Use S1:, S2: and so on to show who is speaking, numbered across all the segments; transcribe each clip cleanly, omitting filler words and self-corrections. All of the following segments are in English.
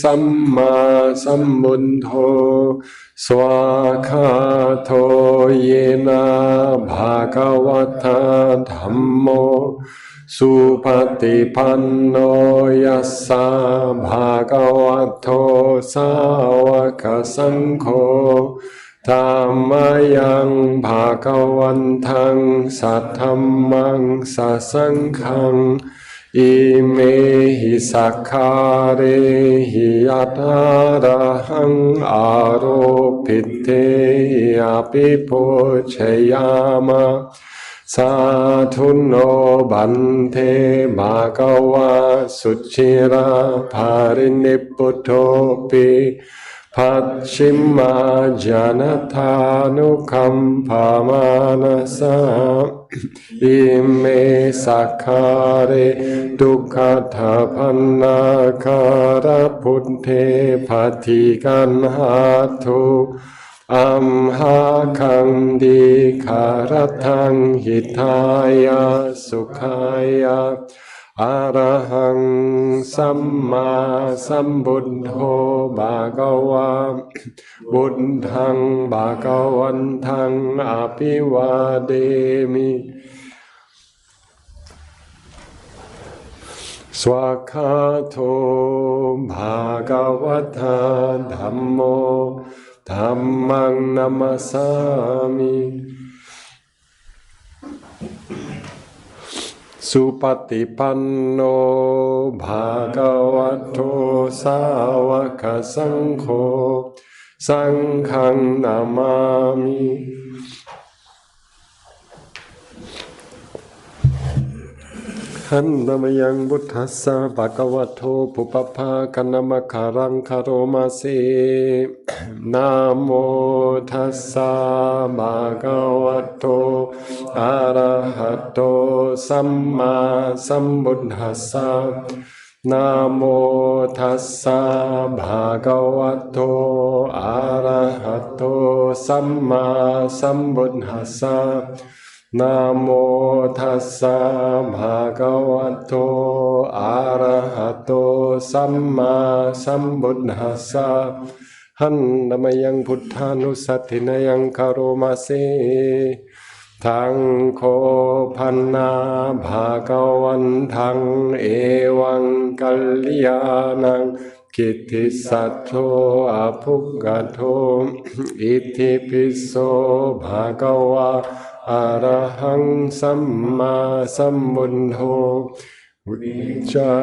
S1: สัมมาสัมพุทโธสวากขาโตเยนะภะคะวะตาธัมโมสุปฏิปันโนยัสสะภะคะวะโตสาวกสังโฆธัมมายังภะคะวันตังสัทธัมมังสัสสังฆังอิเมหิสักขาเรหิยัตถาระหังอาโรปิเตอภิปุชยามะสาธุโนบันเทภะคะวะสุชิราภารินิพพุทโธปิปัจฉิมมาจานธานุคัมภามานัสสะอิเมสักขาเรทุกขทาพันนาคารพุทเทปฏิกันหาทุอัมหาคังดีคารทังหิทายาสุขายาอะระหังสัมมาสัมพุทโธภะคะวะพุทธังภะคะวันตังอภิวาเดมิสวากขาโตภะคะวะตาธัมโมธัมมังนัมสสามิสุปฏิปันโนภะคะวะโตสาวกสังโฆสังฆังนามามิขันธมยังพุทธัสสะภะคะวะโตปุปภาคณมะคารังคโรมาเสนะโมทัสสะภะคะวะโตอะระหะโตสัมมาสัมพุทธัสสะนะโมทัสสะภะคะวะโตอะระหะโตสัมมาสัมพุทธัสสะนะโมทัสสะภะคะวะโตอะระหะโตสัมมาสัมพุทธัสสะหันธมยังพุทธานุสัตถินยังคารมาเสทังโคพันนาภะคะวันทังเอวังกัลยาณังกิตติสัทโธอภุกขโธอิติปิโสภะคะวะอะระหังสัมมาสัมพุทโธวิชา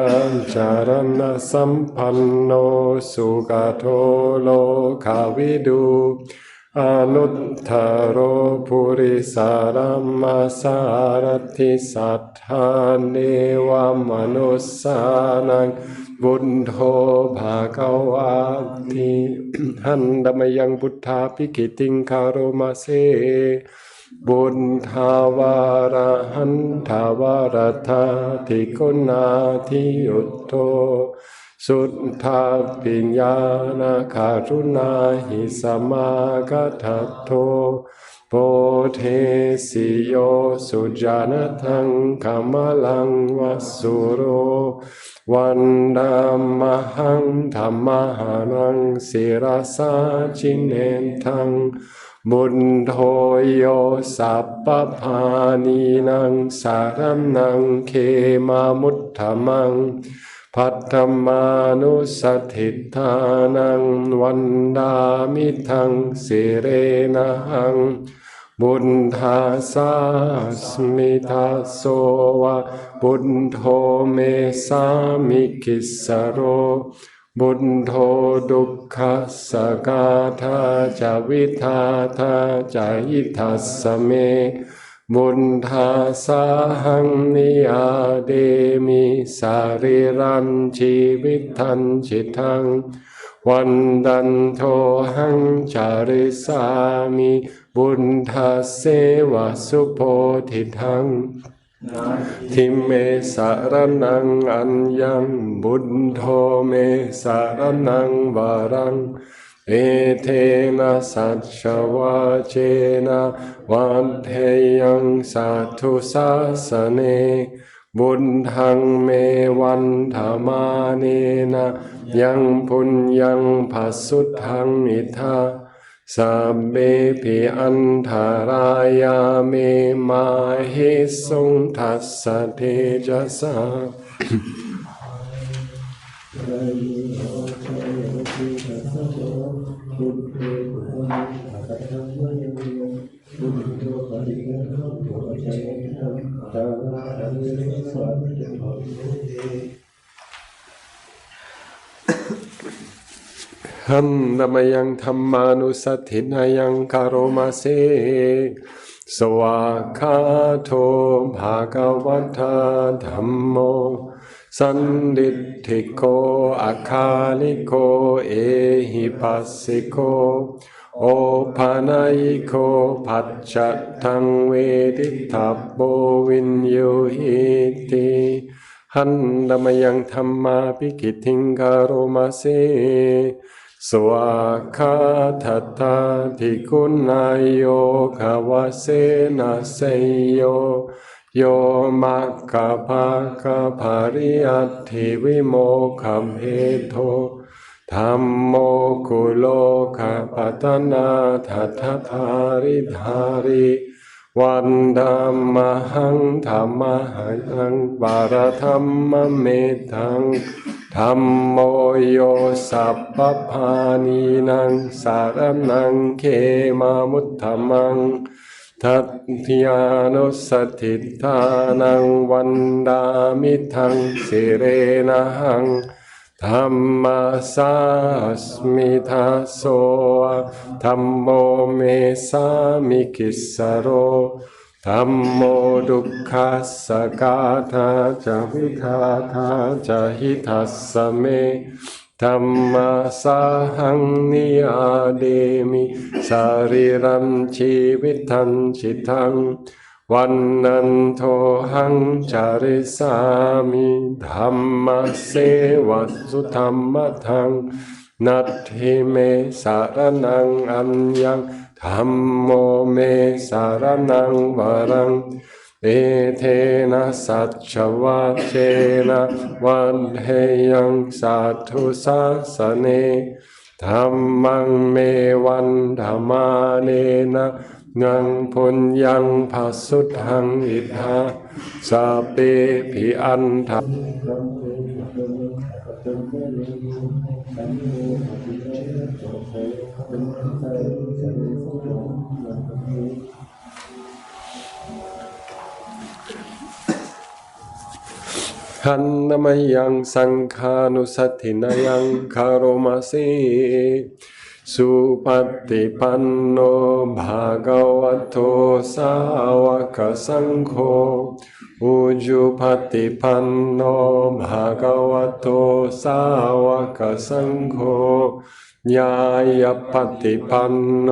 S1: จารณะสัมปันโนสุขโธโลกวิดูอนุตตโรปุริสารัมมาสารติสัทธาเนวมนุสสานังบุญโธภาควาติหันธมยังพุทธาภิกิติงคารมาเสบุญทาวาระหันทาวารธาทิกุณาทิอุตโตสุทธาปิญญาณคารุณาหิสมากัตโตโพเทสิโยสุจานทังกามลังวัสสุโรวันดามหังธรรมหานังศิรสาจินเนทังบุญโทโยสัพพพานีนังสารนังเคมามุตถมังพัทธมานุสถิทานังวันดามิทังสิเรนะหังบุญทาสาสมิทาโสวะบุญโทเมสามิกิสโรบุญโทดุขัสสกาธาจาวิทาธาจายิทัสสเมบุญทาสาหังนิอาเดมิสาริรันชีวิตันจิตังวันดันโทหังจาริสามิบุญทาเสวะสุโพธิทังทิเมสารนังอัญญังบุญโทเมสารนังวารังเอเทนะสัจจวาเจนะวันเทยังสัทธุสาสเน บุญทังเมวันธมาเนนะยังพุญญังภัสสุทังอิทาสัพเบปิอันธารายาเมมาหิสุงทัสสะเทจะสาหันธรรมยังธรรมานุสัตถินายังคารมาเสสวากขาโตภะคะวะตาธัมโมสันดิตถิโกอาคาลิโกเอหิปัสสิโกโอปานายิโกปัจจตังเวทิทัพโบวินโยหิติหันธรรมยังธรรมาภิกิติงคารมาเสสวากขาทัตตาทิคุณายโยภาวะเสนะเสยโยโยมัคคาภาคาภาริยัตถิวิโมกขเพโทธัมโมกุโลกปัตนาทัตถาริธาริวันธัมมหังธรรมหังวารธัมมเมธังธัมโมโยสัพพพานีนังสารนังเขมามุตตมังทัตถิยานุสติทานังวันดามิทังสิเรนะหังธัมมาสาสมิทาโสธัมโมเมสามิกิสสโรธัมโมดุขขัสสะกาธาจะวิทาธาจะหิทัสสะเมธัมมาสาหังนิยาเดมิสารีรัมชีวิตันชิตังวันนันโทหังจาริสามิธัมมาเสวัสสุธัมมทังนัตถิเมสารนังอัญญังธัมโมเมสารนังวรังเอเทนะสัจจวัชเชนะวันเฮยังสัทธุสัสสเนธัมมังเมวันธรรมาเนนะนังพุญญังภัสสุทังอิทาสัพเพปิอันธหันธรรมยังสังฆานุสัตถินายังคารมาเสสุปฏิปันโนภะคะวะโตสาวกสังโฆอุจุปฏิปันโนภะคะวะโตสาวกสังโฆญาญาปฏิปันโน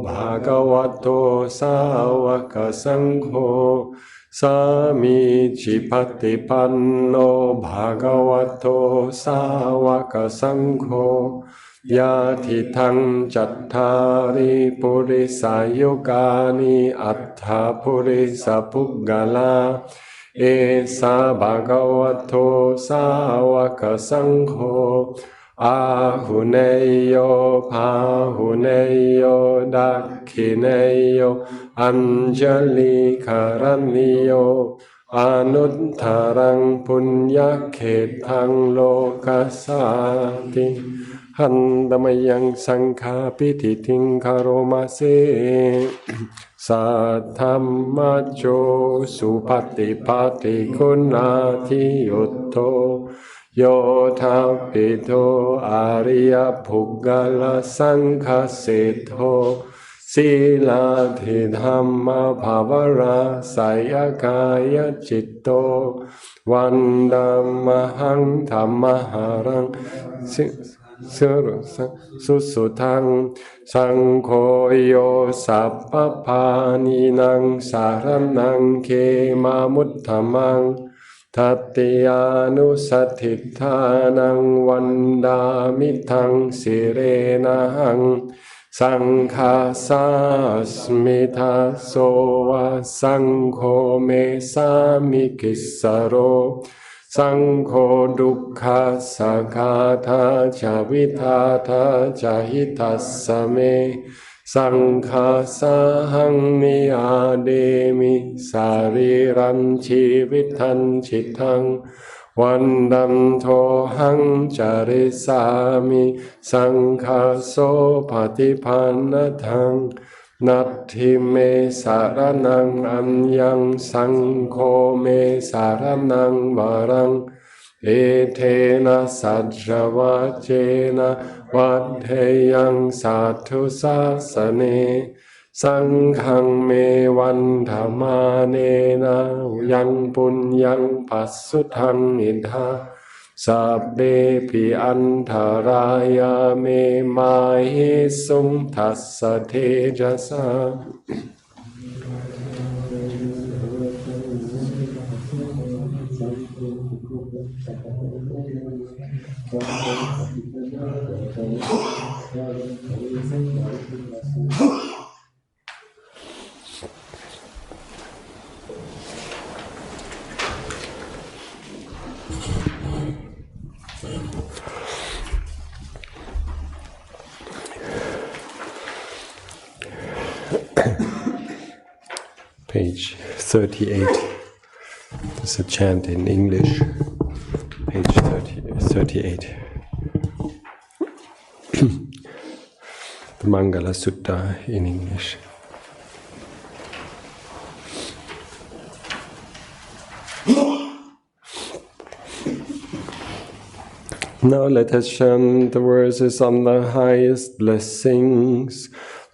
S1: ภะคะวะโตสาวกสังโฆสามีจิปฏิปันโนภะคะวะโตสาวกสังโฆยาทิทังจัตตาริปุริสายุกานิอัตถาปุริสปุกกลาเอสาภะคะวะโตสาวกสังโฆอาหุเนยโยภาหุเนยโยดักขิเนยโยอัญจลิกรณิโยอนุตตรังปุญญเขตังโลกัสสาติหันธรรมยังสังฆาปิติทิงคารมาเสสัทธัมมัจโจสุปฏิปัตติคุณาทิยุตโตโยธาปิโตอาริยภุกกลสังฆเสโทศีลาธิธรรมภาวราสายกายจิตโตวันดัมมหังธรรมหารังสุสุทังสังโฆโยสัพพพานีนังสารนังเขมามุตตมังทัตติยานุสัตถิทานังวันดามิทังสิเรนะหัง Sanghasasmita sova Sangho me samikissaro Sangho dukkha sakata javitata jahitassame Sanghasahang niyademi sariran chivitan chitang Vandam tohang charisami Sanghaso patipanatang Natti me saranang anyang Sangho me saranang varang Etena sajravacena vadheyang sathu sasane Sanghang me vandhamanena yang punyang pasutang idha Sabbe pi antaraya me mahi sum tassa tejasa Page 38. There's a chant in English. Page 38. The Mangala Sutta in English. Now let us chant the verses on the highest blessings.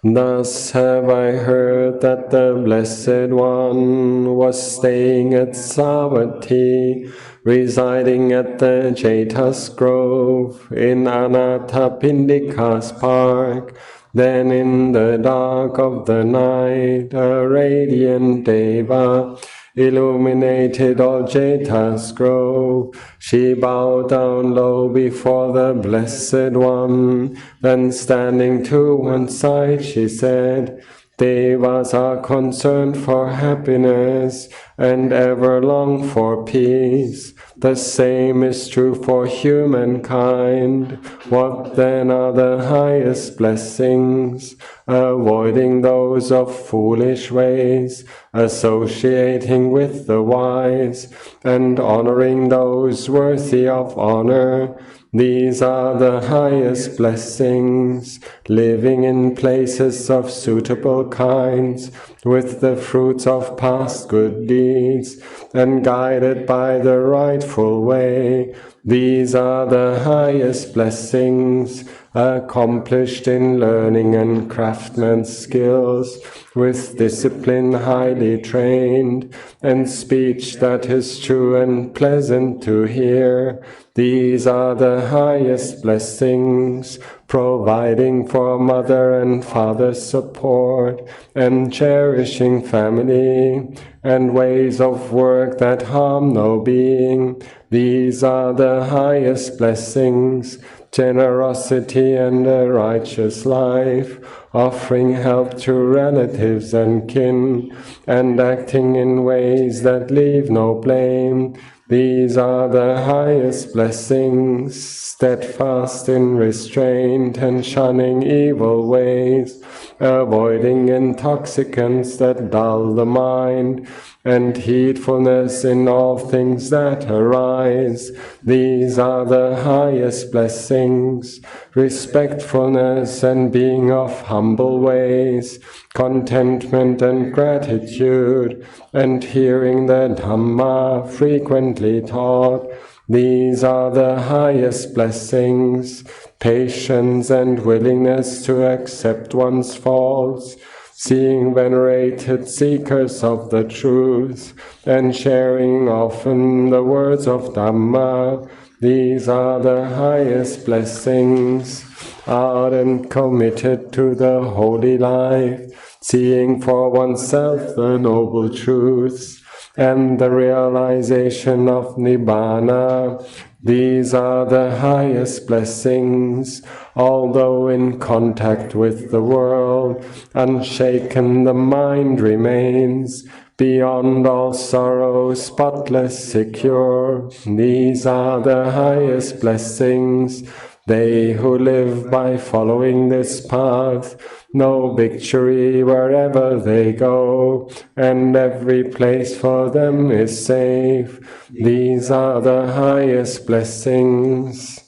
S1: Thus have I heard that the Blessed One was staying at Savatthi, residing at the Jaitas Grove in Anathapindika's park. Then in the dark of the night a radiant Deva illuminated all Jaitas Grove. She bowed down low before the Blessed One. Then standing to one side she said, Devas are concerned for happiness and ever long for peace. The same is true for humankind. What then are the highest blessings? Avoiding those of foolish ways, associating with the wise, and honoring those worthy of honor. These are the highest blessings, living in places of suitable kinds, with the fruits of past good deeds, and guided by the rightful way. These are the highest blessings, accomplished in learning and craftsman's skills, with discipline highly trained, and speech that is true and pleasant to hear. These are the highest blessings, providing for mother and father's support, and cherishing family, and ways of work that harm no being. These are the highest blessings, generosity and a righteous life, offering help to relatives and kin, and acting in ways that leave no blame. These are the highest blessings, steadfast in restraint and shunning evil ways, avoiding intoxicants that dull the mind, and heedfulness in all things that arise. These are the highest blessings, respectfulness and being of humble ways, contentment and gratitude, and hearing the Dhamma frequently taught. These are the highest blessings, patience and willingness to accept one's faults, seeing venerated seekers of the truth, and sharing often the words of Dhamma. These are the highest blessings, ardent, committed to the holy life, seeing for oneself the noble truths, and the realization of Nibbana. These are the highest blessings. Although in contact with the world, unshaken the mind remains, beyond all sorrow, spotless, secure. These are the highest blessings. They who live by following this path know victory wherever they go, and every place for them is safe. These are the highest blessings.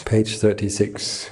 S1: Page 36.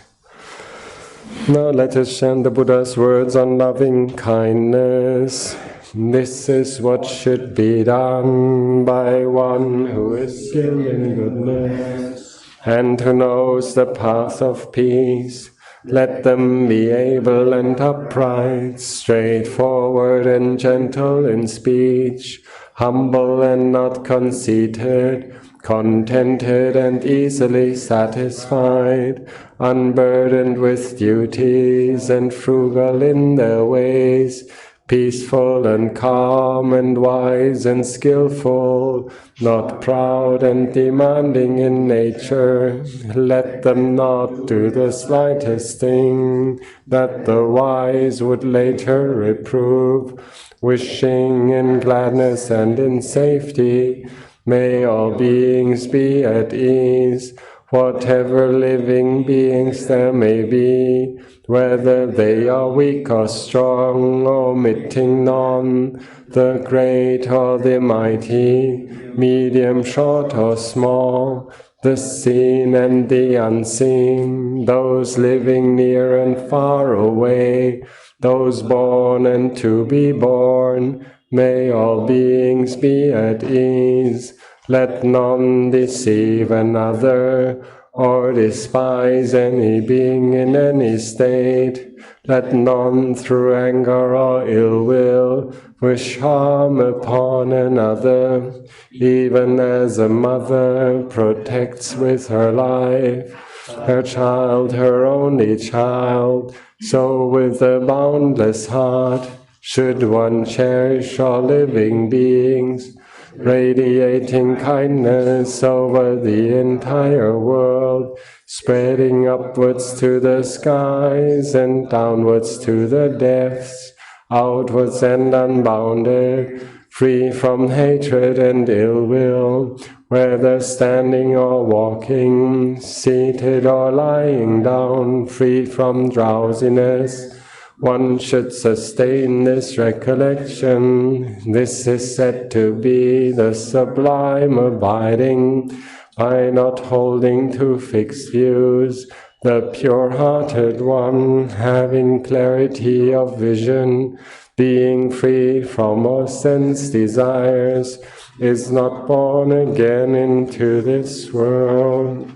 S1: Now let us chant the Buddha's words on loving kindness. This is what should be done by one who is skilled in goodness and who knows the path of peace. Let them be able and upright, straightforward and gentle in speech, humble and not conceited, contented and easily satisfied, unburdened with duties and frugal in their ways, peaceful and calm and wise and skillful, not proud and demanding in nature. Let them not do the slightest thing that the wise would later reprove, wishing in gladness and in safety. May all beings be at ease, whatever living beings there may be, whether they are weak or strong, omitting none, the great or the mighty, medium, short or small, the seen and the unseen, those living near and far away, those born and to be born. May all beings be at ease. Let none deceive another or despise any being in any state. Let none through anger or ill will wish harm upon another, even as a mother protects with her life her child, her only child, so with a boundless heart should one cherish all living beings, radiating kindness over the entire world, spreading upwards to the skies and downwards to the depths, outwards and unbounded, free from hatred and ill will, whether standing or walking, seated or lying down, free from drowsiness. One should sustain this recollection. This is said to be the sublime abiding, by not holding to fixed views, the pure-hearted one, having clarity of vision, being free from all sense desires, is not born again into this world.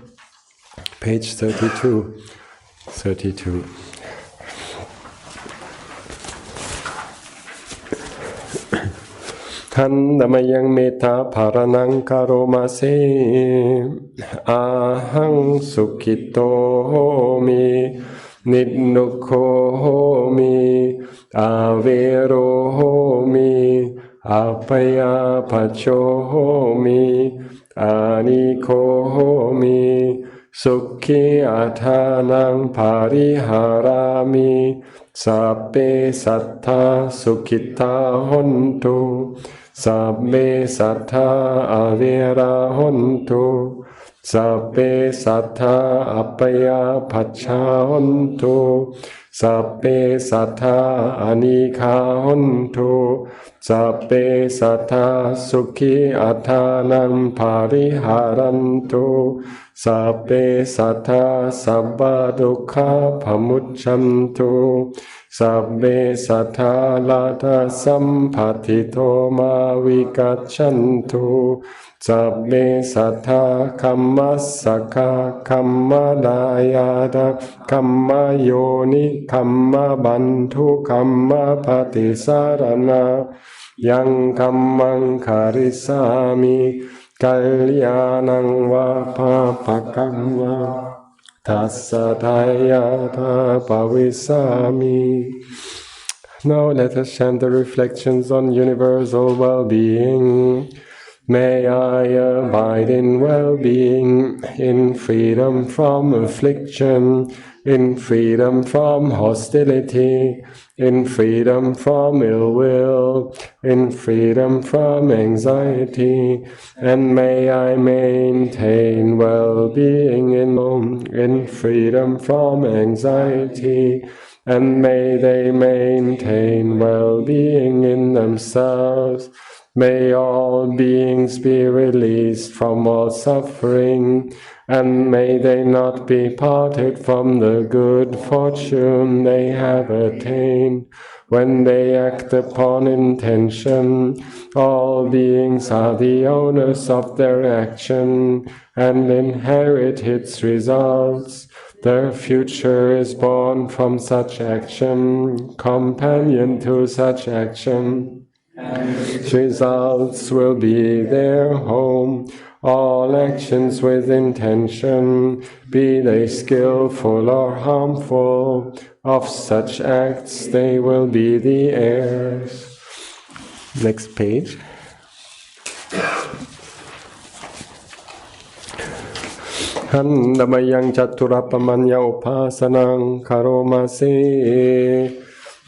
S1: Page 32. Dhammayang metta paranang karomase ahang sukhito homi niddukkho homi avero homi apaya pacho homi aniko homi sukhi athanang pariharami sabbe sattha sukhita hontu sabbe sattha avera hontu sabbe sattha apaya pacha hontu sabbe sattha anika hontu sabbe sattha sukhi athanam pariharantu sabbe sattha sabba dukkha pamucchantu sabbe sattha lata sampatito ma vikachantu sabbe sattha kammasaka kammadayada kammayoni kammabantu kammapati-sarana yang kammang karisami kalyanang va papakang va tassatayata pavisami. Now let us chant the reflections on universal well-being. May I abide in well-being, in freedom from affliction, in freedom from hostility, in freedom from ill will, in freedom from anxiety, and may I maintain well-being in freedom from anxiety, and may they maintain well-being in themselves. May all beings be released from all suffering, and may they not be parted from the good fortune they have attained. When they act upon intention, all beings are the owners of their action and inherit its results. Their future is born from such action, companion to such action. Results will be their home. All actions with intention, be they skillful or harmful, of such acts they will be the heirs. Next page. Handamayang chaturapamanya upasanang karomase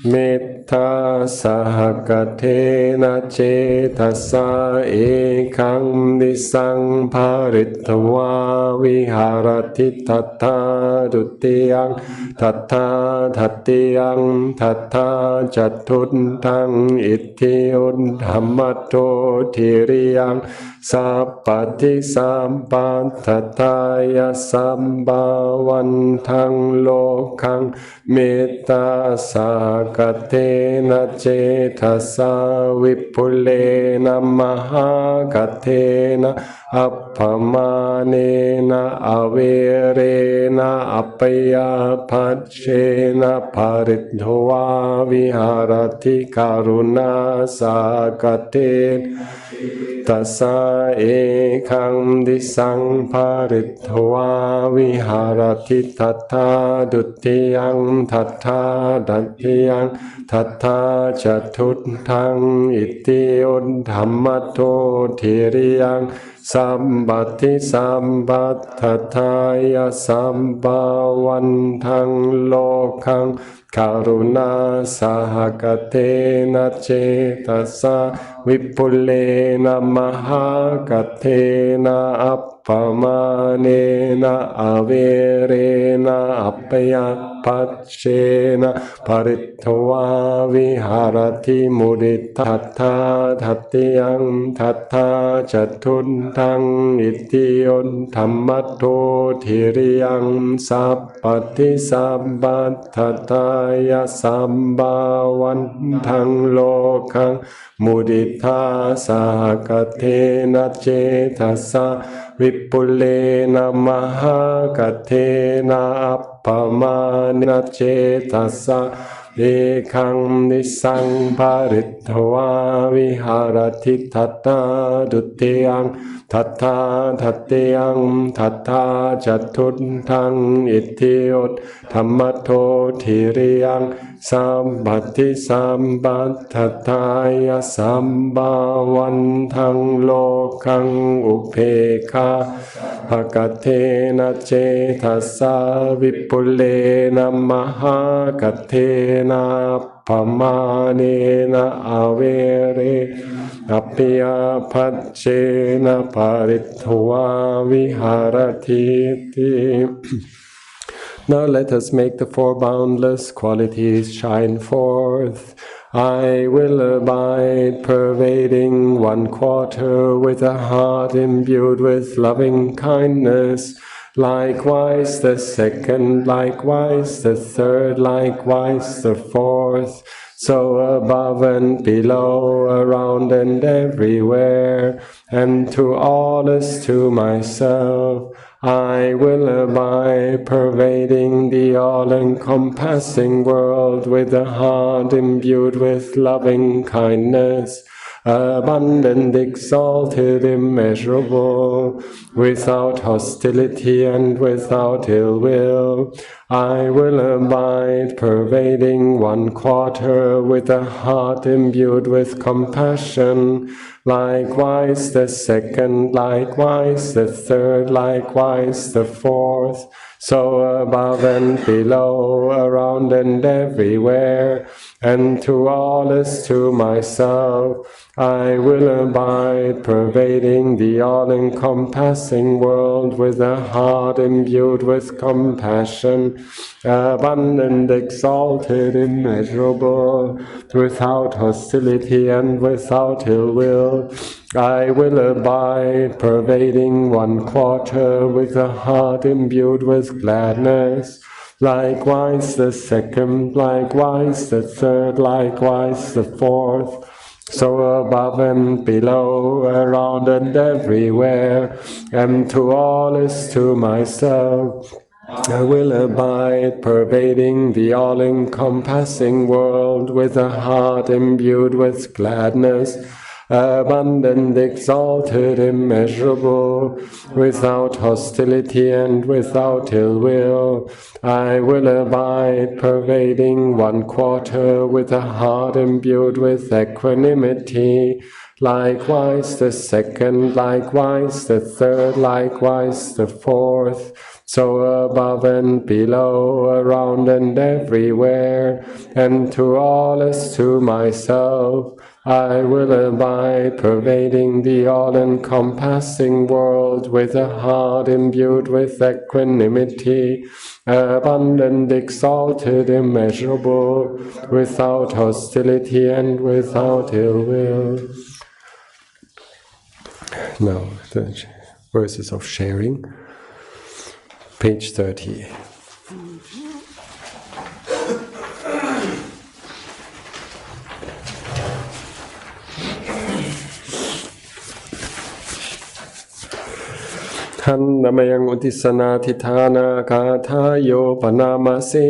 S1: Metta sahakatena cetasa ekam disang paritva viharati tata dutiyang tata dhatiyang tata jatuntang ityun dhammato tiriyang sappati sampattataya sambhavantang lokang metta sakatena cetasa vipulena mahakatena appamanena averena apayapachena paridhva viharati karuna sakatena tasa ekam disang paridhva viharati tata dutiyang tata dhatiyang tata chatuttang ityun dhammato tiriyang sambati sambattataya sambhavantang lokang karuna sahakatena cetasa vipulena mahakatena appamanena averena apayapachena paridhva viharati mudita tata dhatiyang tata chatuntang ityun dhammato tiriyang sappati sampattataya sambhavantang lokang mudita sahakatena cetasa vipulena mahakatena appamanena cetasa ekam disang paridhva viharati tata dutiyang tata dhatiyang tata chatuttang ityut dhammato tiriyang sambati sampattataya sambhavantang lokang upekha hakatena cetasa vipulena mahakatena appamanena avere apyapachena paridhva viharati. Now let us make the four boundless qualities shine forth. I will abide, pervading 1/4 with a heart imbued with loving kindness. Likewise the second, likewise the third, likewise the fourth. So above and below, around and everywhere, and to all as to myself, I will abide, pervading the all-encompassing world with a heart imbued with loving kindness. abundant, exalted, immeasurable, without hostility and without ill will. I will abide, pervading 1/4, with a heart imbued with compassion. Likewise the second, likewise the third, likewise the fourth. So above and below, around and everywhere, and to all as to myself, I will abide, pervading the all-encompassing world with a heart imbued with compassion, abundant, exalted, immeasurable, without hostility and without ill will. I will abide, pervading 1/4, with a heart imbued with gladness. Likewise the second, likewise the third, likewise the fourth. So above and below, around and everywhere, and to all as to myself, I will abide, pervading the all-encompassing world with a heart imbued with gladness, abundant, exalted, immeasurable, without hostility and without ill will. I will abide, pervading 1/4, with a heart imbued with equanimity. Likewise the second, likewise the third, likewise the fourth. So above and below, around and everywhere, and to all as to myself, I will abide, pervading the all-encompassing world with a heart imbued with equanimity, abundant, exalted, immeasurable, without hostility and without ill will. Now, the verses of sharing. Page 30. Dhammayang utisana tithana kathayo panamase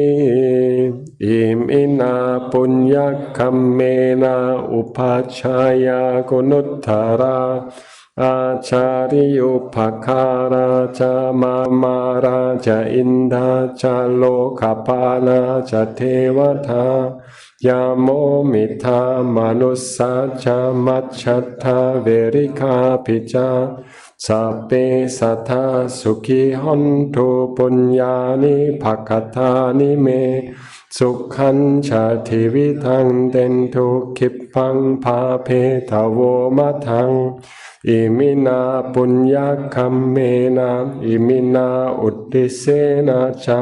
S1: imina punya kammena upachaya gunuttara acariyo pakara cha mamara cha indha cha lokapala cha tevata yamo mitha manusa cha macchatta verika picha Sape satha sukhi hontu punyani pakatani me sukhan chati vitang dentu kippang pape tavo matang imina punya kammena imina uddisena cha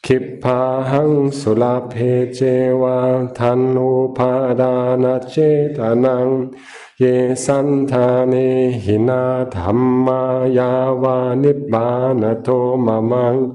S1: kippahang sulape jewa tanu padana cetanang Ye santane hina dhamma yava nibbanato mamang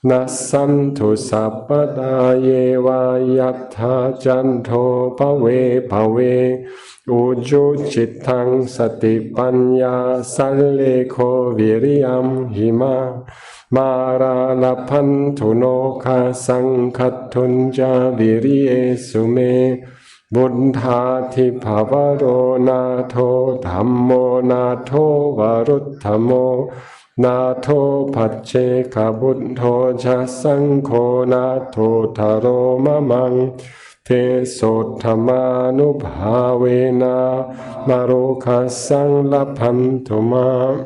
S1: nasantu sabpada yeva yatha janto pave pave uju cittang sati panya sallekho viriyam hima mara lapantu noka sankattunja viriye sume Buddhati bhavaro nato dhammo nato varuttamo nato pacceka buddho jasankho nato taro mamang te sotthamanubhavena marokasang lapantuma.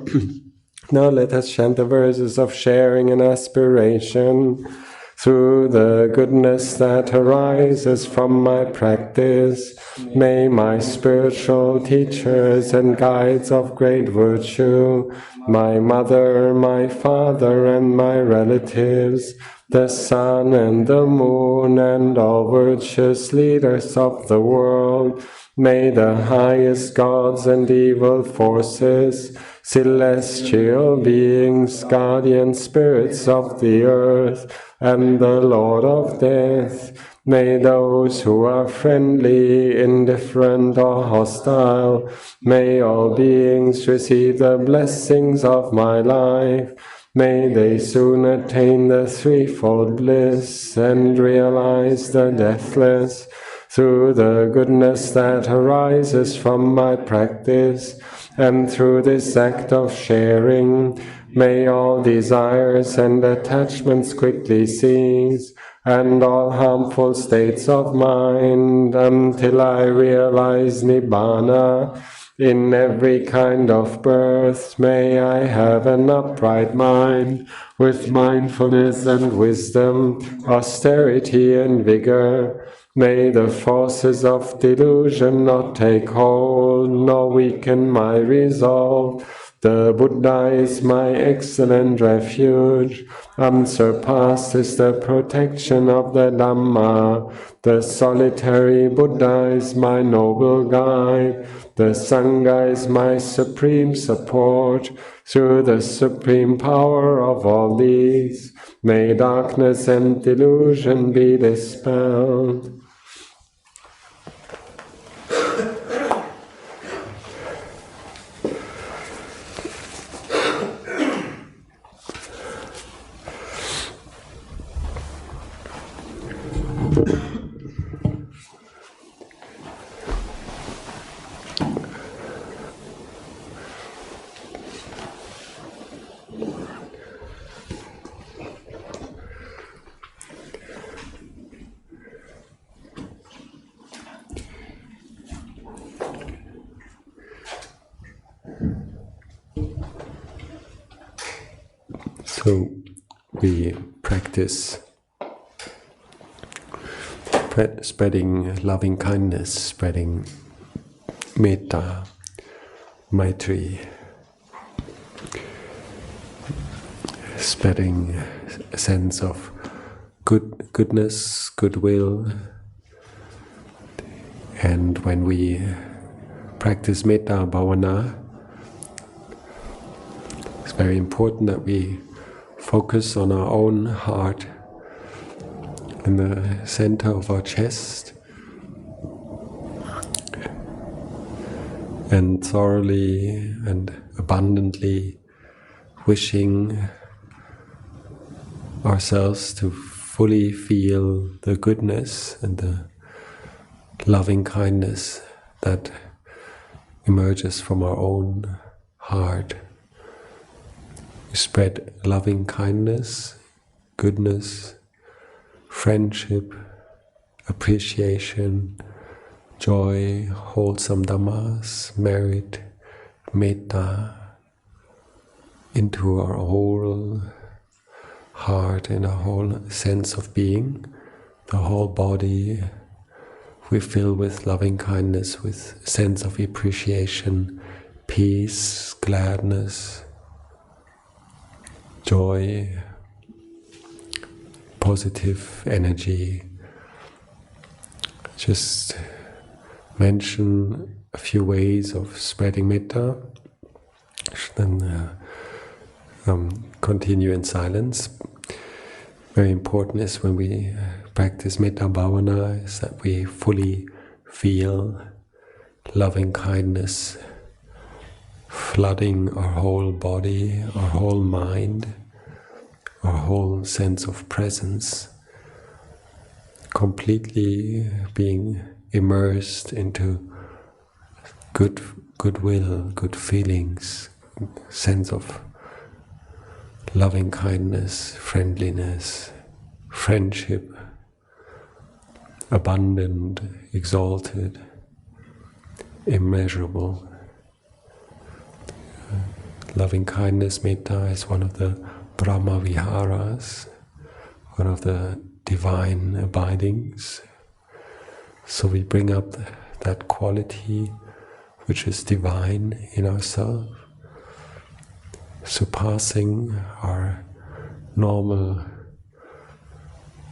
S1: Now let us chant the verses of sharing and aspiration. Through the goodness that arises from my practice, may my spiritual teachers and guides of great virtue, my mother, my father, and my relatives, the sun and the moon, and all virtuous leaders of the world, may the highest gods and evil forces, celestial beings, guardian spirits of the earth, and the Lord of death, may those who are friendly, indifferent, or hostile, may all beings receive the blessings of my life. May they soon attain the threefold bliss and realize the deathless, through the goodness that arises from my practice, and through this act of sharing, may all desires and attachments quickly cease, and all harmful states of mind, until I realize Nibbana. In every kind of birth, may I have an upright mind, with mindfulness and wisdom, austerity and vigor. May the forces of delusion not take hold, nor weaken my resolve. The Buddha is my excellent refuge. Unsurpassed is the protection of the Dhamma. The solitary Buddha is my noble guide. The Sangha is my supreme support. Through the supreme power of all these, may darkness and delusion be dispelled. So we practice spreading loving kindness, spreading metta, maitri, spreading a sense of goodness, goodwill. And when we practice metta bhavana, it's very important that we focus on our own heart, in the center of our chest, and thoroughly and abundantly wishing ourselves to fully feel the goodness and the loving kindness that emerges from our own heart. We spread loving kindness, goodness, friendship, appreciation, joy, wholesome dhammas, merit, metta into our whole heart and our whole sense of being. The whole body we fill with loving kindness, with sense of appreciation, peace, gladness, joy, positive energy. Just mention a few ways of spreading metta, then continue in silence. Very important is when we practice metta bhavana is that we fully feel loving kindness flooding our whole body, our whole mind, our whole sense of presence, completely being immersed into goodwill, good feelings, sense of loving kindness, friendliness, friendship, abundant, exalted, immeasurable. Loving kindness, metta, is one of the Brahma viharas, one of the divine abidings. So we bring up that quality which is divine in ourselves, surpassing our normal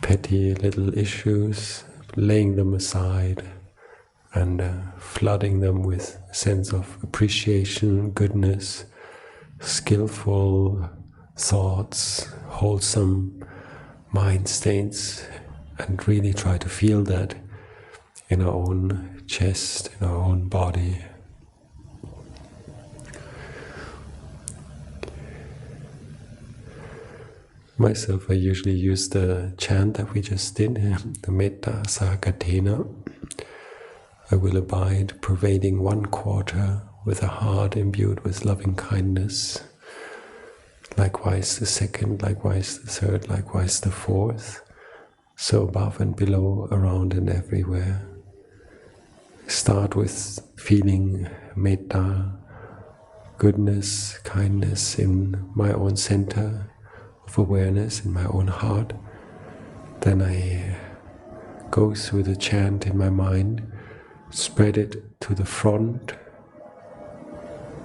S1: petty little issues, laying them aside and flooding them with a sense of appreciation, goodness, skillful thoughts, wholesome mind states, and really try to feel that in our own chest, in our own body. Myself, I usually use the chant that we just did, the metta sagatena, I will abide, pervading 1/4 with a heart imbued with loving kindness. Likewise the second, likewise the third, likewise the fourth. So above and below, around and everywhere. Start with feeling metta, goodness, kindness in my own center of awareness, in my own heart. Then I go through the chant in my mind, spread it to the front,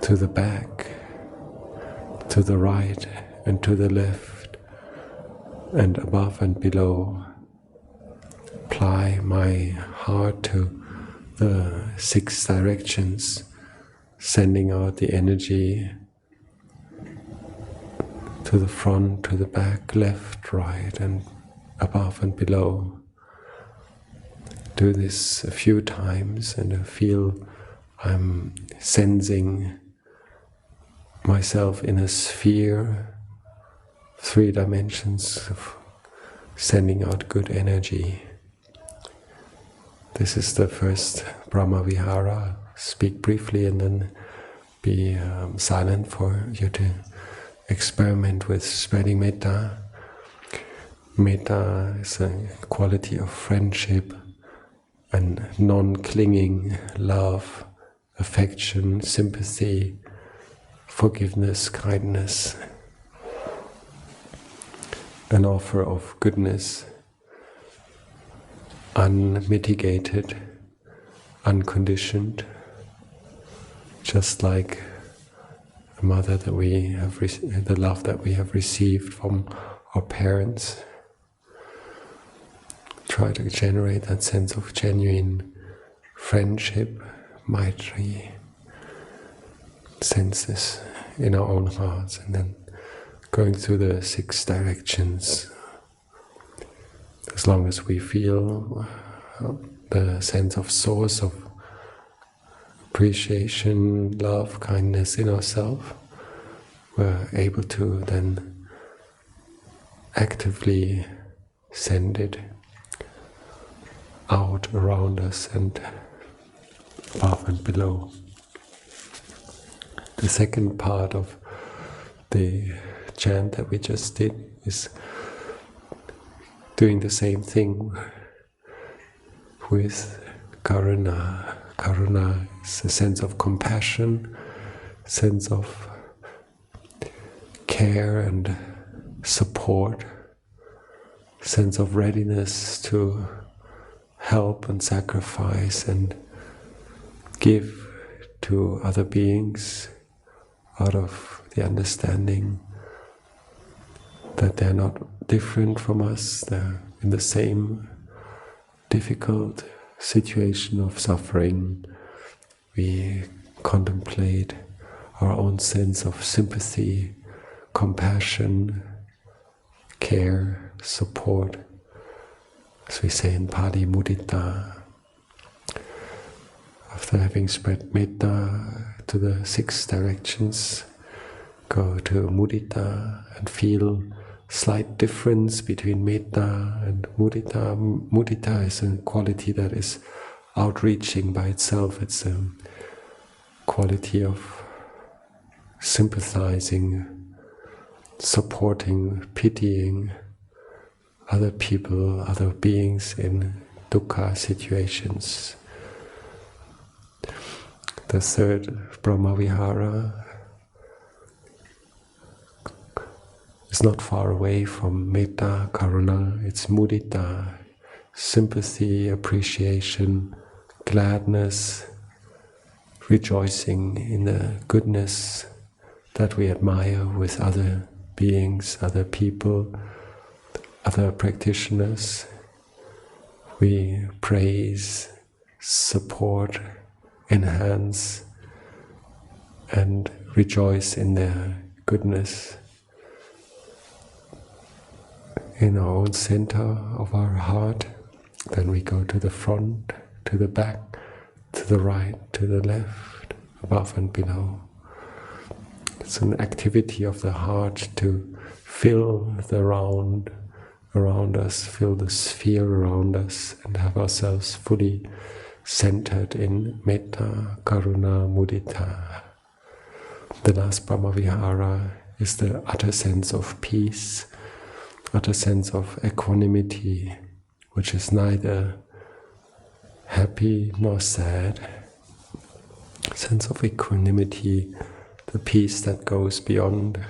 S1: to the back, to the right and to the left, and above and below. Apply my heart to the 6 directions, sending out the energy to the front, to the back, left, right, and above and below. Do this a few times and I feel I'm sensing myself in a sphere, 3 dimensions of sending out good energy. This is the first Brahma Vihara. Speak briefly and then be silent for you to experiment with spreading metta. Metta is a quality of friendship and non-clinging love, affection, sympathy, forgiveness, kindness, an offer of goodness, unmitigated, unconditioned, just like a mother that we have, the love that we have received from our parents. Try to generate that sense of genuine friendship, maitri, sense this in our own hearts, and then going through the 6 directions. As long as we feel the sense of source of appreciation, love, kindness in ourselves, we're able to then actively send it out around us and above and below. The second part of the chant that we just did is doing the same thing with karuna. Karuna is a sense of compassion, sense of care and support, sense of readiness to help and sacrifice and give to other beings out of the understanding that they're not different from us, they're in the same difficult situation of suffering. We contemplate our own sense of sympathy, compassion, care, support, as we say in Pali, mudita. After having spread metta to the 6 directions, go to mudita and feel slight difference between metta and mudita. Mudita is a quality that is outreaching by itself. It's a quality of sympathizing, supporting, pitying other people, other beings in dukkha situations. The third Brahma Vihara is not far away from metta, karuna. It's mudita, sympathy, appreciation, gladness, rejoicing in the goodness that we admire with other beings, other people, other practitioners. We praise, support, enhance, and rejoice in their goodness. In our own center of our heart, then we go to the front, to the back, to the right, to the left, above and below. It's an activity of the heart to fill the round around us, fill the sphere around us, and have ourselves fully centered in metta, karuna, mudita. The last Brahma Vihara is the utter sense of peace, utter sense of equanimity, which is neither happy nor sad. Sense of equanimity, the peace that goes beyond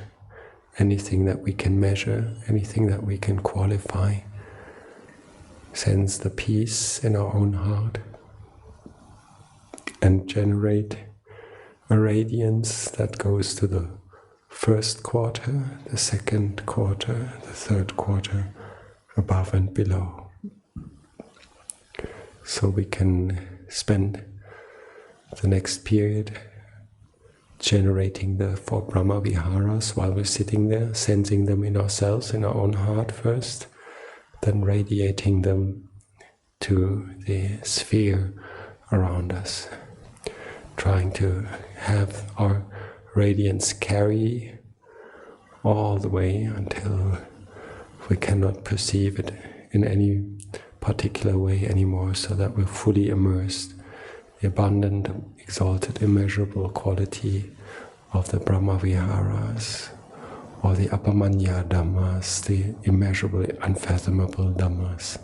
S1: anything that we can measure, anything that we can qualify. Sense the peace in our own heart and generate a radiance that goes to the first quarter, the second quarter, the third quarter, above and below. So we can spend the next period generating the 4 Brahma Viharas while we're sitting there, sensing them in ourselves, in our own heart first, then radiating them to the sphere around us, trying to have our radiance carry all the way until we cannot perceive it in any particular way anymore, so that we're fully immersed in the abundant, exalted, immeasurable quality of the Brahma Viharas, or the Apamanya Dhammas, the immeasurable, unfathomable Dhammas.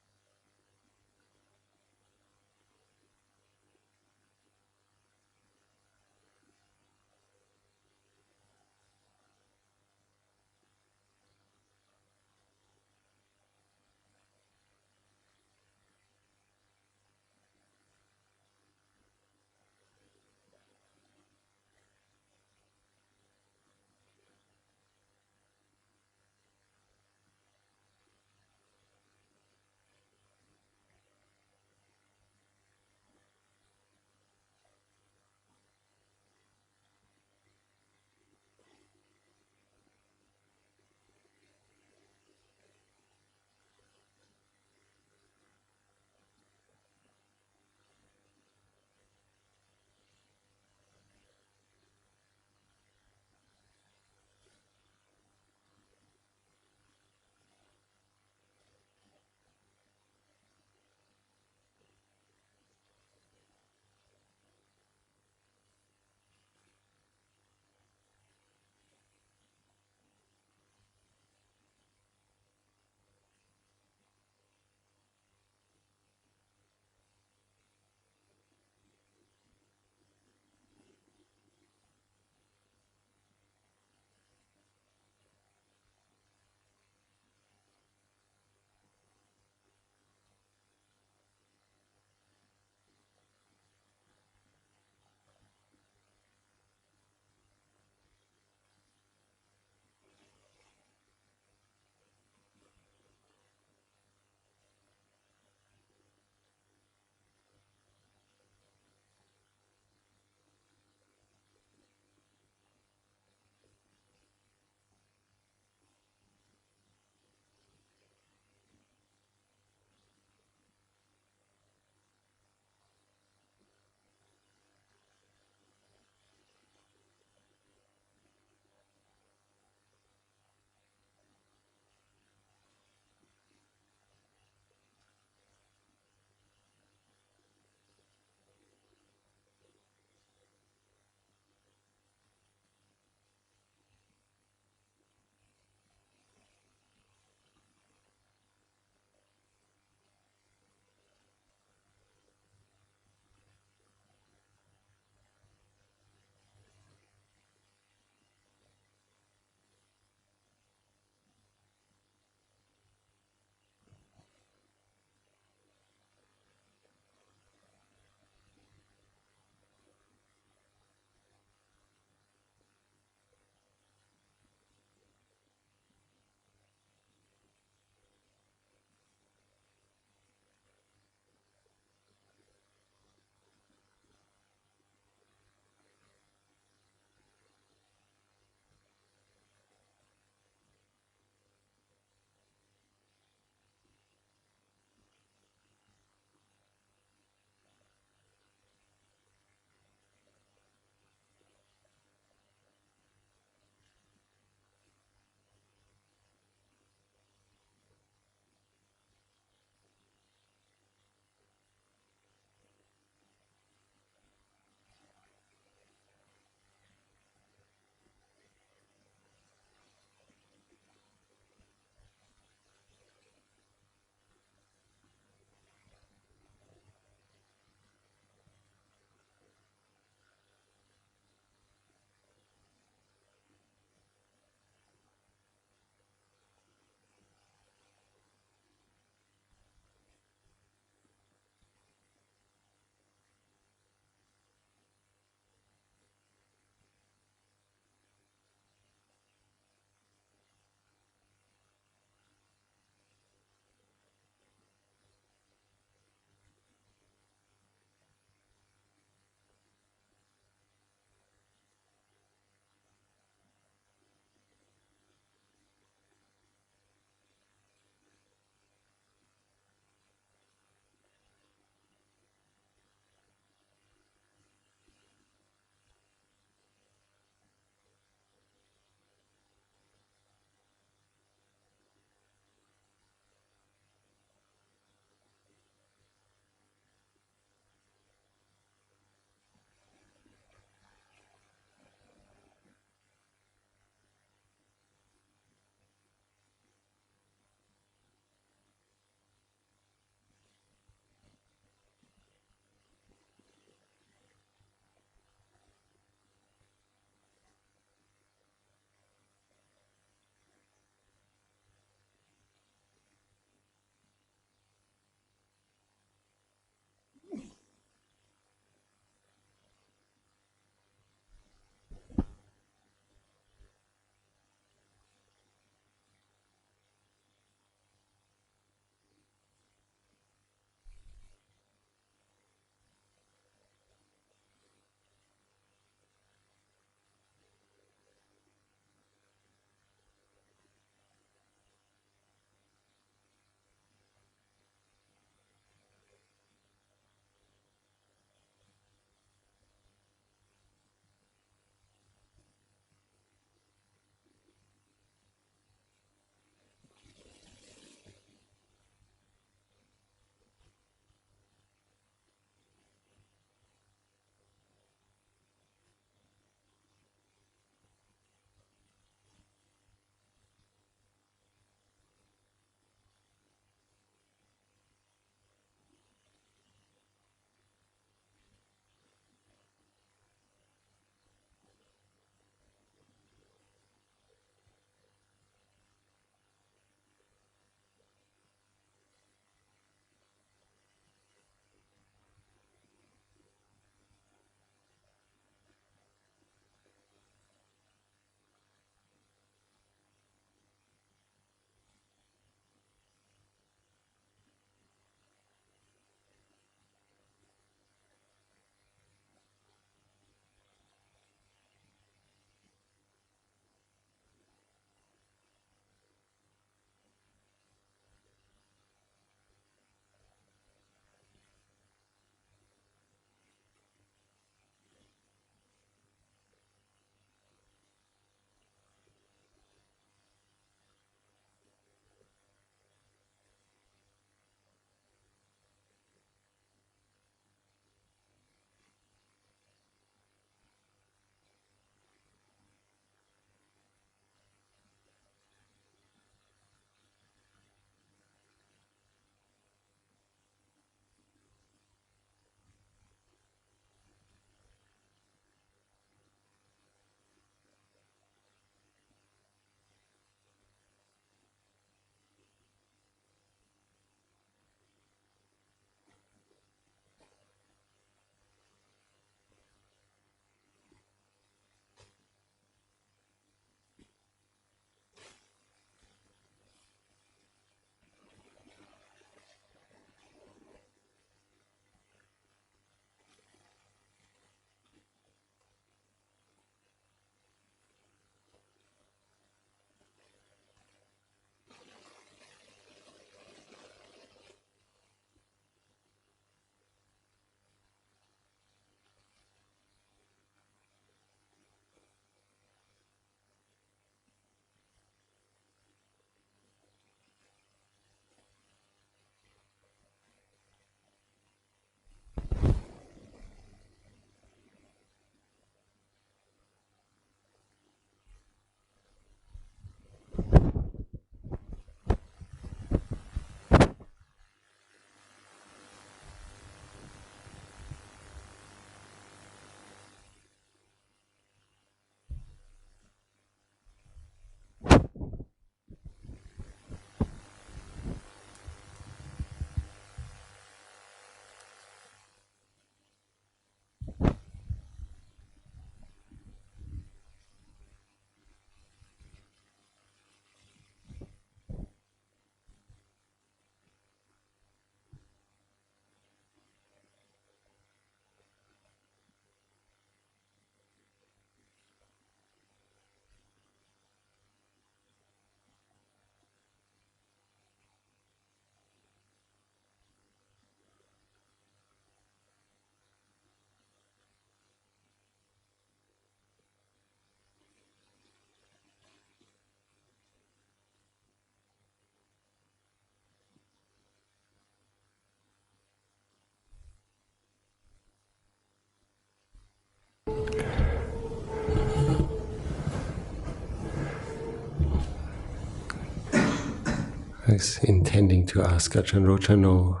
S1: I was intending to ask Ajahn Rochano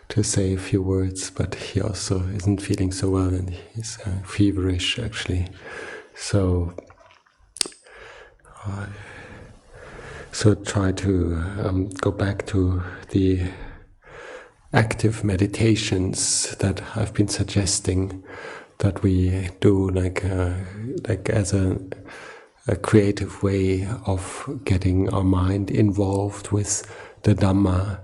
S1: to say a few words, but he also isn't feeling so well and he's feverish actually. So try to go back to the active meditations that I've been suggesting that we do, like as a creative way of getting our mind involved with the Dhamma,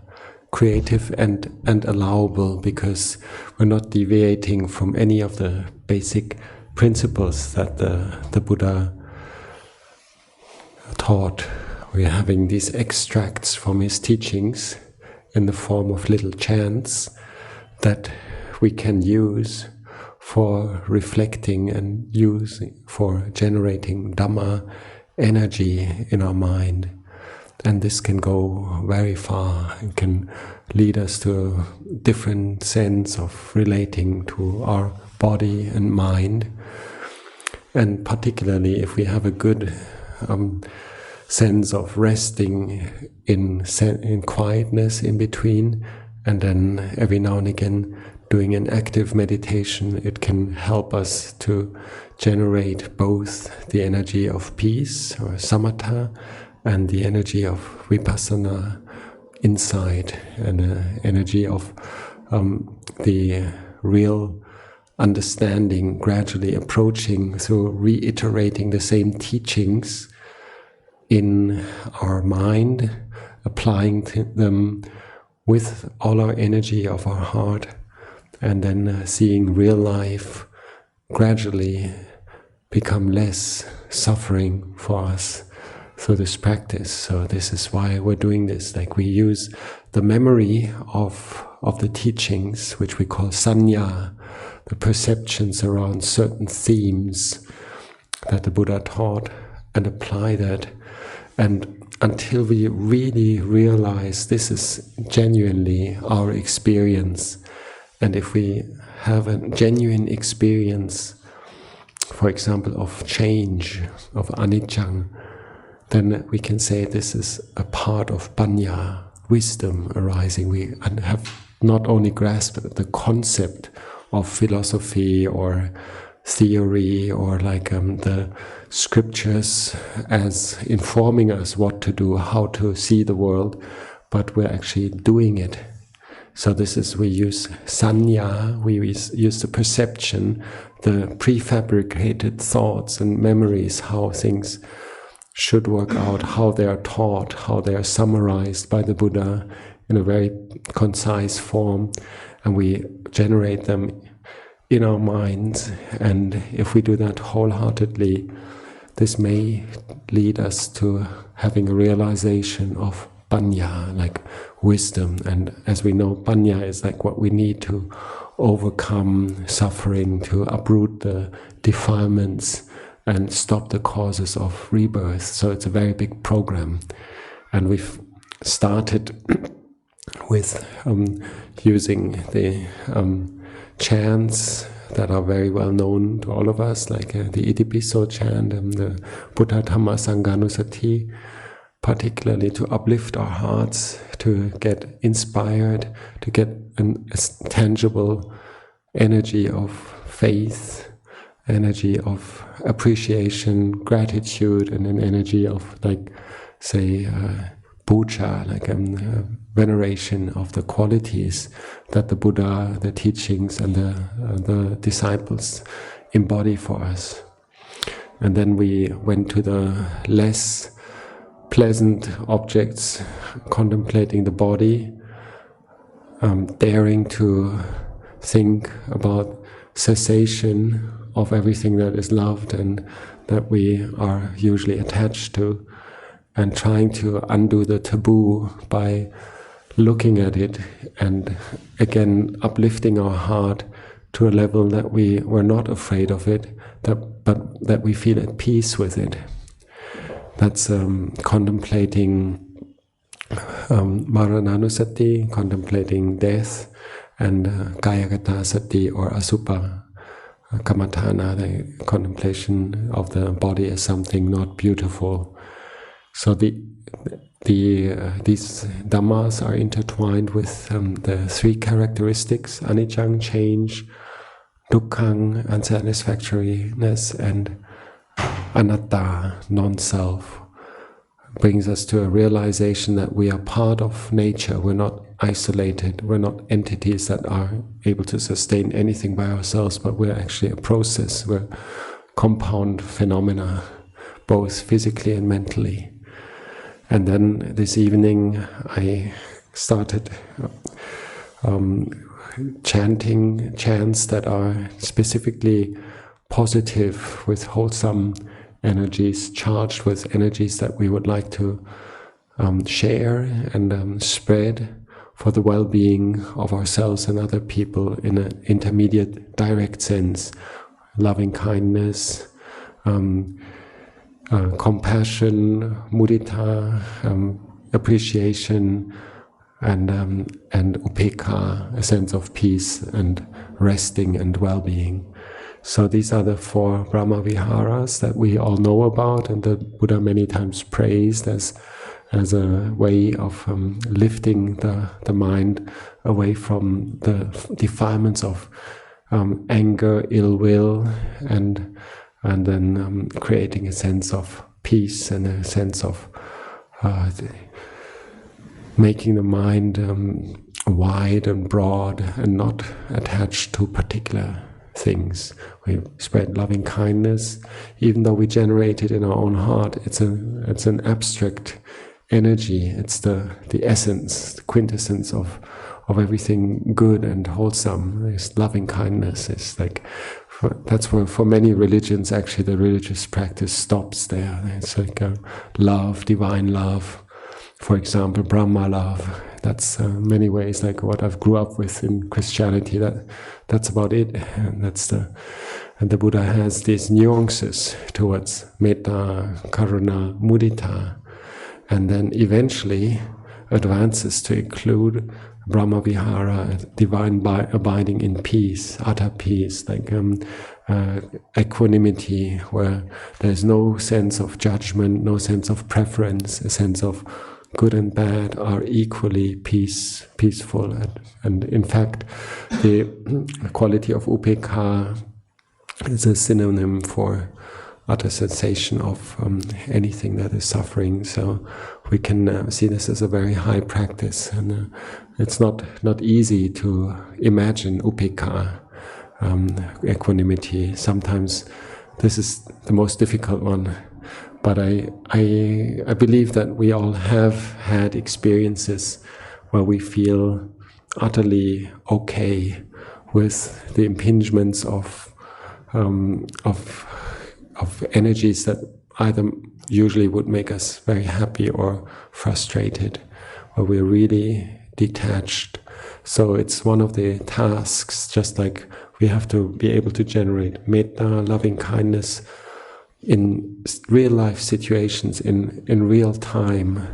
S1: creative and allowable, because we're not deviating from any of the basic principles that the Buddha taught. We're having these extracts from his teachings in the form of little chants that we can use for reflecting and use for generating Dhamma energy in our mind. And this can go very far. It can lead us to a different sense of relating to our body and mind. And particularly if we have a good sense of resting in quietness in between, and then every now and again doing an active meditation, it can help us to generate both the energy of peace or samatha and the energy of vipassana, insight, and energy of the real understanding, gradually approaching through reiterating the same teachings in our mind, applying them with all our energy of our heart, and then seeing real life gradually become less suffering for us through this practice. So this is why we're doing this. Like, we use the memory of the teachings, which we call sanya, the perceptions around certain themes that the Buddha taught, and apply that. And until we really realize this is genuinely our experience, and if we have a genuine experience, for example, of change, of anicca, then we can say this is a part of panya, wisdom arising. We have not only grasped the concept of philosophy or theory or like the scriptures as informing us what to do, how to see the world, but we're actually doing it. So this is, we use sanya, we use the perception, the prefabricated thoughts and memories, how things should work out, how they are taught, how they are summarized by the Buddha in a very concise form, and we generate them in our minds. And if we do that wholeheartedly, this may lead us to having a realization of panya, like wisdom. And as we know, panya is like what we need to overcome suffering, to uproot the defilements and stop the causes of rebirth. So it's a very big program. And we've started with using the chants that are very well known to all of us, like the Itipiso chant and the Buddha Dhamma Sanghanusati, particularly to uplift our hearts, to get inspired, to get a tangible energy of faith, energy of appreciation, gratitude, and an energy of, like, say, puja, like veneration of the qualities that the Buddha, the teachings, and the disciples embody for us. And then we went to the less pleasant objects, contemplating the body, daring to think about cessation of everything that is loved and that we are usually attached to, and trying to undo the taboo by looking at it and again uplifting our heart to a level that we were not afraid of it, but that we feel at peace with it. That's contemplating marananusati, contemplating death, and kayagata sati or asubha kammatthana, the contemplation of the body as something not beautiful. So these dhammas are intertwined with the three characteristics: anicca, change; dukkha, unsatisfactoriness; and anatta, non-self. Brings us to a realization that we are part of nature. We're not isolated. We're not entities that are able to sustain anything by ourselves, but we're actually a process. We're compound phenomena, both physically and mentally. And then this evening I started chanting chants that are specifically positive, with wholesome energies, charged with energies that we would like to share and spread for the well-being of ourselves and other people in an intermediate, direct sense. Loving kindness, compassion, mudita, appreciation, and upekkha, a sense of peace and resting and well-being. So these are the 4 Brahma viharas that we all know about, and the Buddha many times praised as a way of lifting the mind away from the defilements of anger, ill will, and then creating a sense of peace and a sense of making the mind wide and broad and not attached to particular things. We spread loving kindness, even though we generate it in our own heart. It's an abstract energy. It's the essence, the quintessence of everything good and wholesome. It's loving kindness. It's like that's where, for many religions, actually the religious practice stops there. It's like love, divine love. For example, Brahma love. That's many ways like what I've grew up with in Christianity. That's about it. And the Buddha has these nuances towards metta, karuna, mudita, and then eventually advances to include Brahma vihara, divine abiding in peace, utter peace, like equanimity, where there's no sense of judgment, no sense of preference, a sense of good and bad are equally peaceful. And in fact, the quality of upekkha is a synonym for utter cessation of anything that is suffering. So we can see this as a very high practice, and it's not easy to imagine upekkha, equanimity. Sometimes this is the most difficult one. But I believe that we all have had experiences where we feel utterly okay with the impingements of energies that either usually would make us very happy or frustrated, where we're really detached. So it's one of the tasks, just like we have to be able to generate metta, loving kindness, in real life situations, in real time,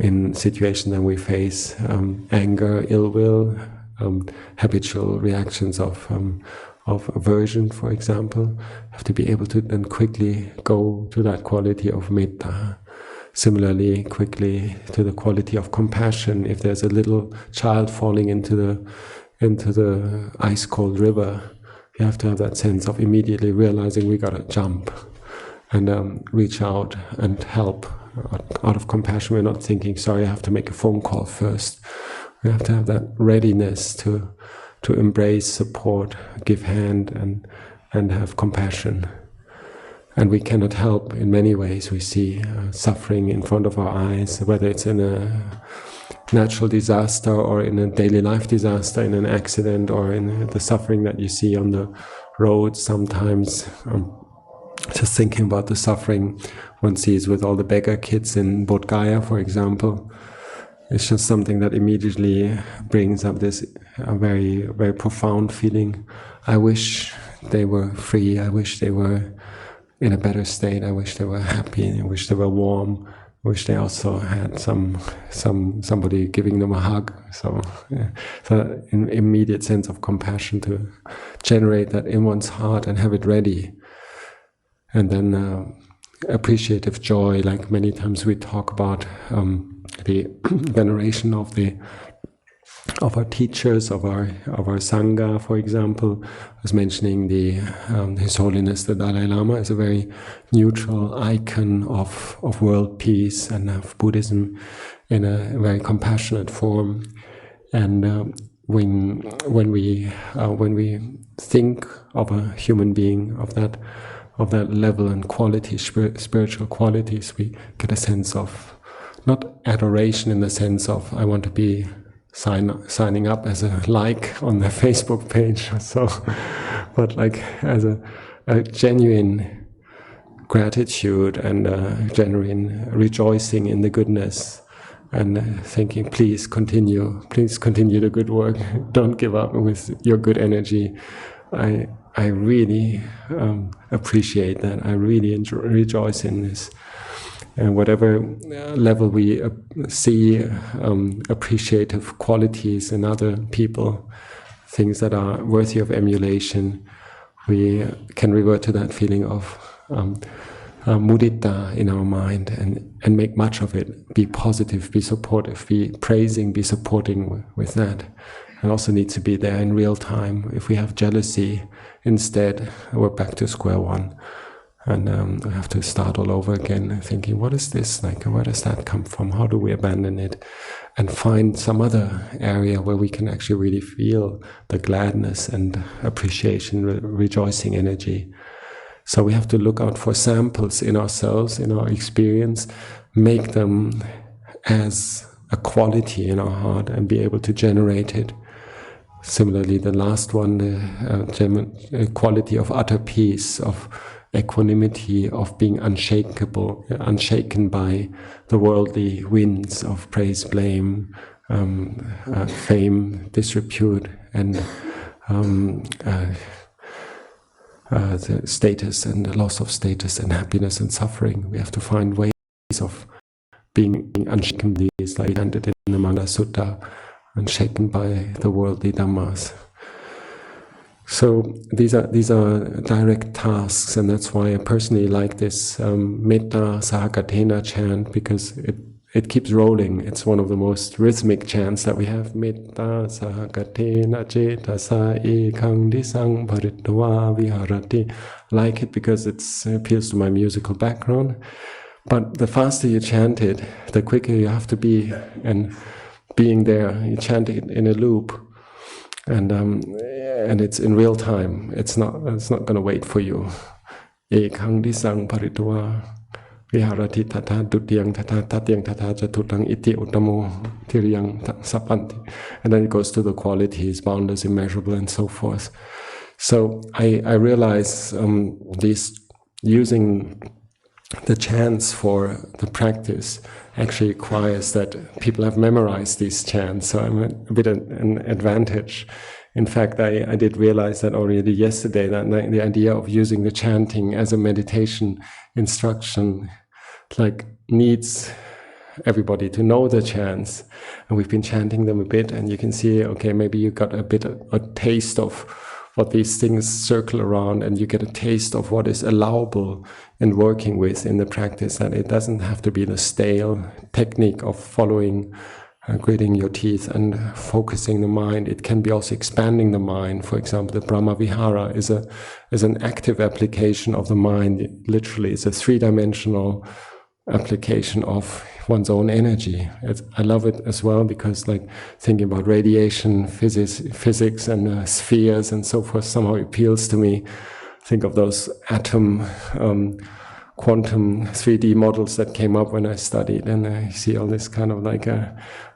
S1: in situations that we face anger, ill will, habitual reactions of aversion, for example, have to be able to then quickly go to that quality of metta. Similarly, quickly to the quality of compassion. If there's a little child falling into the ice cold river, you have to have that sense of immediately realizing we gotta jump and reach out and help out of compassion. We're not thinking, sorry, I have to make a phone call first. We have to have that readiness to embrace, support, give hand, and have compassion. And we cannot help in many ways. We see suffering in front of our eyes, whether it's in a natural disaster or in a daily life disaster, in an accident, or in the suffering that you see on the road sometimes. Just thinking about the suffering one sees with all the beggar kids in Bodh Gaya, for example. It's just something that immediately brings up this very, very profound feeling. I wish they were free. I wish they were in a better state. I wish they were happy. I wish they were warm. I wish they also had somebody giving them a hug. So an immediate sense of compassion to generate that in one's heart and have it ready. And then appreciative joy. Like many times we talk about the veneration of our teachers, of our sangha, for example. I was mentioning His Holiness the Dalai Lama is a very neutral icon of world peace and of Buddhism in a very compassionate form. And when we think of a human being of that level and quality, spiritual qualities, we get a sense of not adoration in the sense of I want to be signing up as a like on the Facebook page or so, but like as a genuine gratitude and a genuine rejoicing in the goodness, and thinking, please continue the good work. Don't give up with your good energy. I really appreciate that. I really rejoice in this. And whatever level we see appreciative qualities in other people, things that are worthy of emulation, we can revert to that feeling of mudita in our mind and make much of it. Be positive, be supportive, be praising, be supporting with that. And also need to be there in real time. If we have jealousy instead, we're back to square one. And we have to start all over again, thinking, what is this like? Where does that come from? How do we abandon it? And find some other area where we can actually really feel the gladness and appreciation, rejoicing energy. So we have to look out for samples in ourselves, in our experience, make them as a quality in our heart and be able to generate it. Similarly, the last one, the quality of utter peace, of equanimity, of being unshaken by the worldly winds of praise, blame, fame, disrepute, and the status and the loss of status and happiness and suffering. We have to find ways of being unshaken. These, like handed in the Mangala Sutta, unshaken by the worldly dhammas. So these are direct tasks, and that's why I personally like this Metta Sahakatena chant, because it keeps rolling. It's one of the most rhythmic chants that we have. Metta Sahakatena Cetasa Ekang Disang Bharitva Viharati. I like it because it appeals to my musical background. But the faster you chant it, the quicker you have to be, and being there, you chant it in a loop. And it's in real time. It's not going to wait for you. Ekang disang paritwa viharati tata dutiyang tata tatyang tata jatutang iti utamo tiriyang sapanti. And then it goes to the qualities, boundless, immeasurable, and so forth. So I realize this using the chants for the practice actually requires that people have memorized these chants, so I'm a bit an advantage. In fact, I did realize that already yesterday, that the idea of using the chanting as a meditation instruction needs everybody to know the chants. And we've been chanting them a bit, and you can see, okay, maybe you got a taste of what these things circle around, and you get a taste of what is allowable in working with in the practice, that it doesn't have to be the stale technique of following, gritting your teeth and focusing the mind. It can be also expanding the mind. For example, the Brahma Vihara is an active application of the mind. Literally, it's a three-dimensional application of one's own energy. I love it as well because, like, thinking about radiation, physics and spheres and so forth somehow appeals to me. Think of those atom, quantum 3D models that came up when I studied, and I see all this kind of like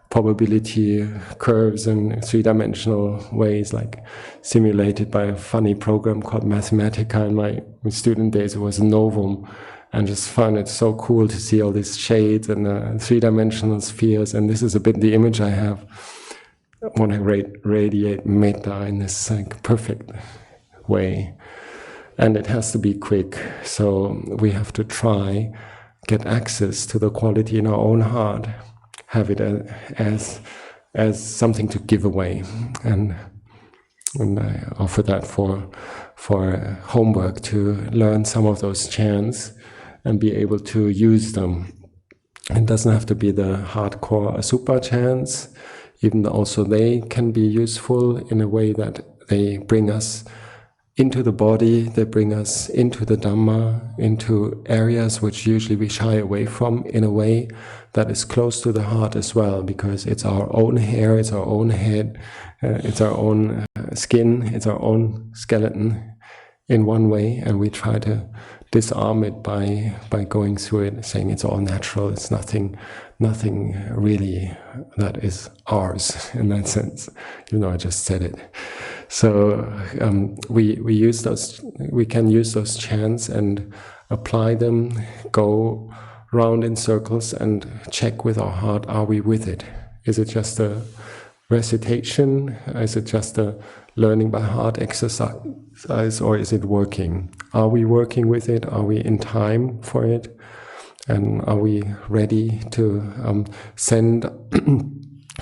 S1: probability curves in three-dimensional ways, like simulated by a funny program called Mathematica. In my student days, it was a novum. And just find it so cool to see all these shades and three-dimensional spheres. And this is a bit the image I have when I radiate metta in this perfect way. And it has to be quick. So we have to try, get access to the quality in our own heart, have it as something to give away. And I offer that for homework, to learn some of those chants and be able to use them. It doesn't have to be the hardcore Asupa chants, even though also they can be useful in a way that they bring us into the body, they bring us into the Dhamma, into areas which usually we shy away from, in a way that is close to the heart as well, because it's our own hair, it's our own head, it's our own skin, it's our own skeleton in one way, and we try to disarm it by going through it, saying it's all natural, it's nothing really that is ours in that sense. I just said it. So we can use those chants and apply them, go round in circles and check with our heart, are we with it? Is it just a recitation? Is it just a learning by heart exercise, or is it working? Are we working with it? Are we in time for it? And are we ready to send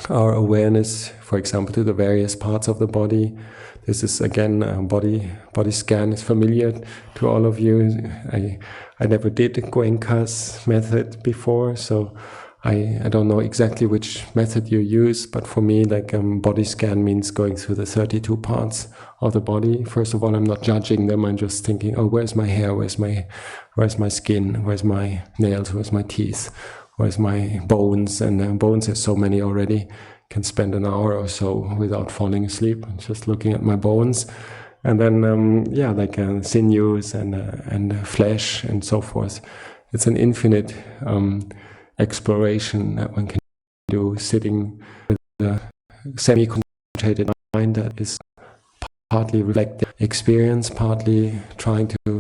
S1: our awareness, for example, to the various parts of the body? This is again body scan is familiar to all of you. I never did Goenka's method before, so I don't know exactly which method you use, but for me, body scan means going through the 32 parts of the body. First of all, I'm not judging them. I'm just thinking, oh, where's my hair? Where's my skin? Where's my nails? Where's my teeth? Where's my bones? And bones, there's so many already. Can spend an hour or so without falling asleep, just looking at my bones. And then, sinews and flesh and so forth. It's an infinite exploration that one can do sitting with a semi-concentrated mind that is partly reflecting experience, partly trying to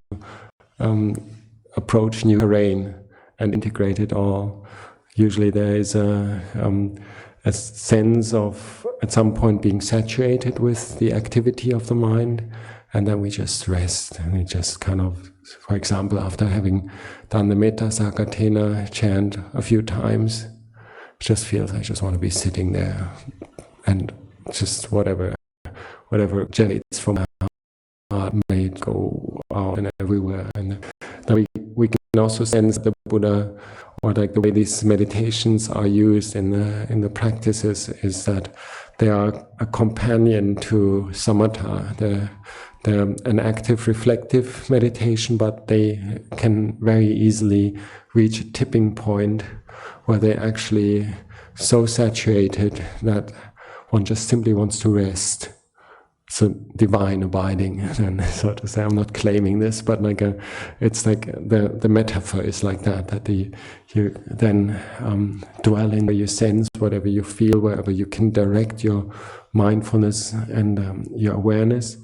S1: approach new terrain and integrate it all. Usually there is a sense of at some point being saturated with the activity of the mind, and then we just rest, and we just kind of, for example, after having done the Metta Sakatena chant a few times, just feels I just want to be sitting there, and just whatever generates from my heart may go out and everywhere. And then we can also sense the Buddha, or the way these meditations are used in the practices, is that they are a companion to samatha. They're an active, reflective meditation, but they can very easily reach a tipping point where they're actually so saturated that one just simply wants to rest. So divine abiding, and so to say. I'm not claiming this, but it's like the metaphor is like that you then dwell in where you sense, whatever you feel, wherever you can direct your mindfulness and your awareness,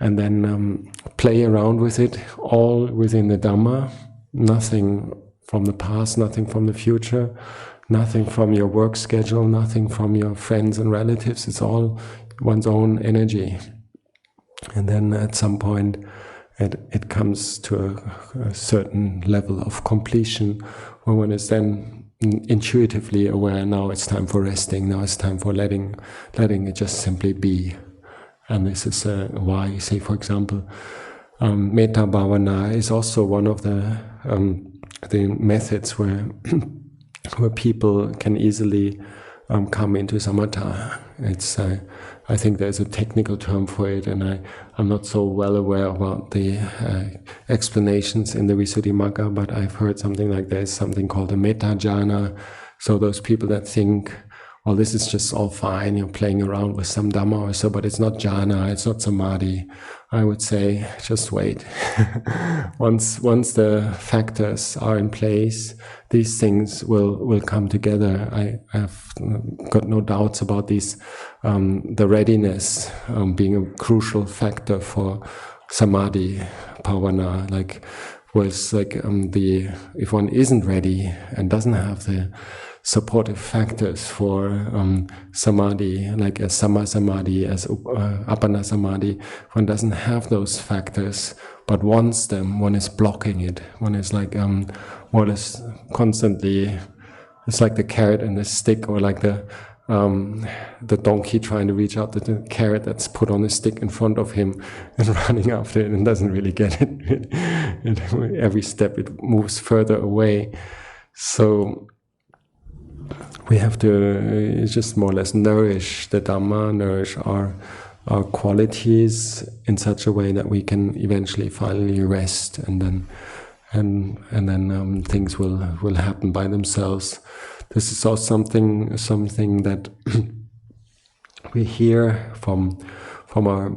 S1: and then play around with it, all within the Dhamma, nothing from the past, nothing from the future, nothing from your work schedule, nothing from your friends and relatives. It's all one's own energy. And then at some point it comes to a certain level of completion where one is then intuitively aware, now it's time for resting, now it's time for letting it just simply be. And this is why, say for example, Metta Bhavana is also one of the methods where people can easily come into samatha. It's I think there's a technical term for it, and I'm not so well aware about the explanations in the Visuddhimagga, but I've heard something like there's something called a metta jhana. So those people that think, well, this is just all fine, you're playing around with some Dhamma or so, but it's not jhana, it's not samadhi. I would say, just wait. Once the factors are in place, these things will come together. I have got no doubts about these, the readiness being a crucial factor for samadhi bhavana. If one isn't ready and doesn't have the supportive factors for samadhi, like as sama samadhi, as appana samadhi, one doesn't have those factors but wants them, one is blocking it. One is one is constantly, it's like the carrot and the stick, or like the donkey trying to reach out to the carrot that's put on a stick in front of him and running after it and doesn't really get it. every step it moves further away. So we have to just more or less nourish the Dhamma, nourish our qualities in such a way that we can eventually finally rest, and then things will happen by themselves. This is also something that we hear from our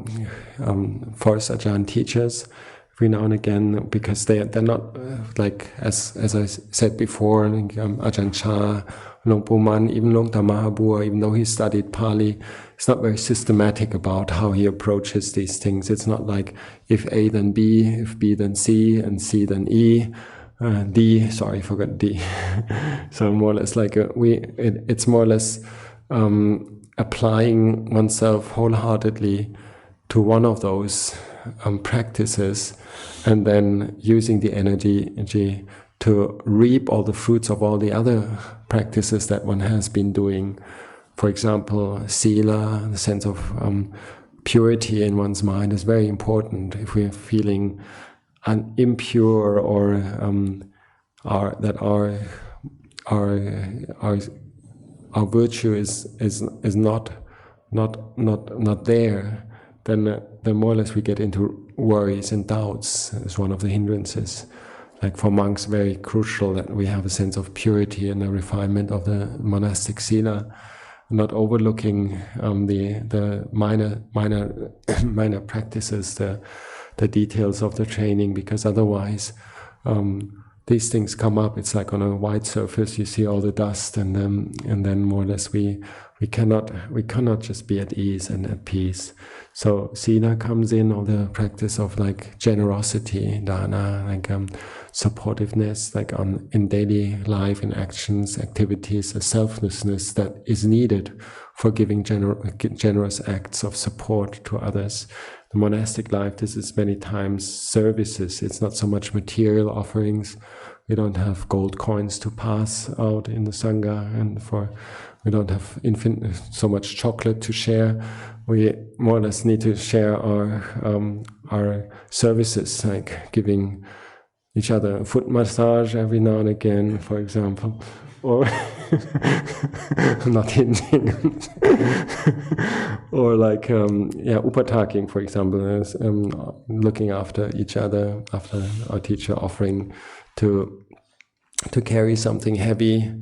S1: forest Ajahn teachers every now and again, because they're not like as I said before, Ajahn Chah, Luang Pu Man, even Luang Dhammarama, even though he studied Pali, it's not very systematic about how he approaches these things. It's not like if A then B, if B then C, and C then E, D. Sorry, I forgot D. So more or less like it's more or less applying oneself wholeheartedly to one of those practices, and then using the energy to reap all the fruits of all the other practices that one has been doing. For example, sila, the sense of purity in one's mind, is very important. If we're feeling impure or that our virtue is not there, then more or less we get into worries and doubts as one of the hindrances. Like for monks, very crucial that we have a sense of purity and a refinement of the monastic sila, not overlooking the minor practices, the details of the training, because otherwise these things come up. It's like on a white surface, you see all the dust, and then more or less we cannot just be at ease and at peace. So sila comes in, all the practice of like generosity, dana, like supportiveness, like in daily life, in actions, activities, a selflessness that is needed for giving generous acts of support to others. The monastic life, this is many times services. It's not so much material offerings. We don't have gold coins to pass out in the Sangha, and we don't have so much chocolate to share. We more or less need to share our services, like giving each other a foot massage every now and again, for example, or not hinging, or like upataking, for example, looking after each other, after our teacher offering to carry something heavy,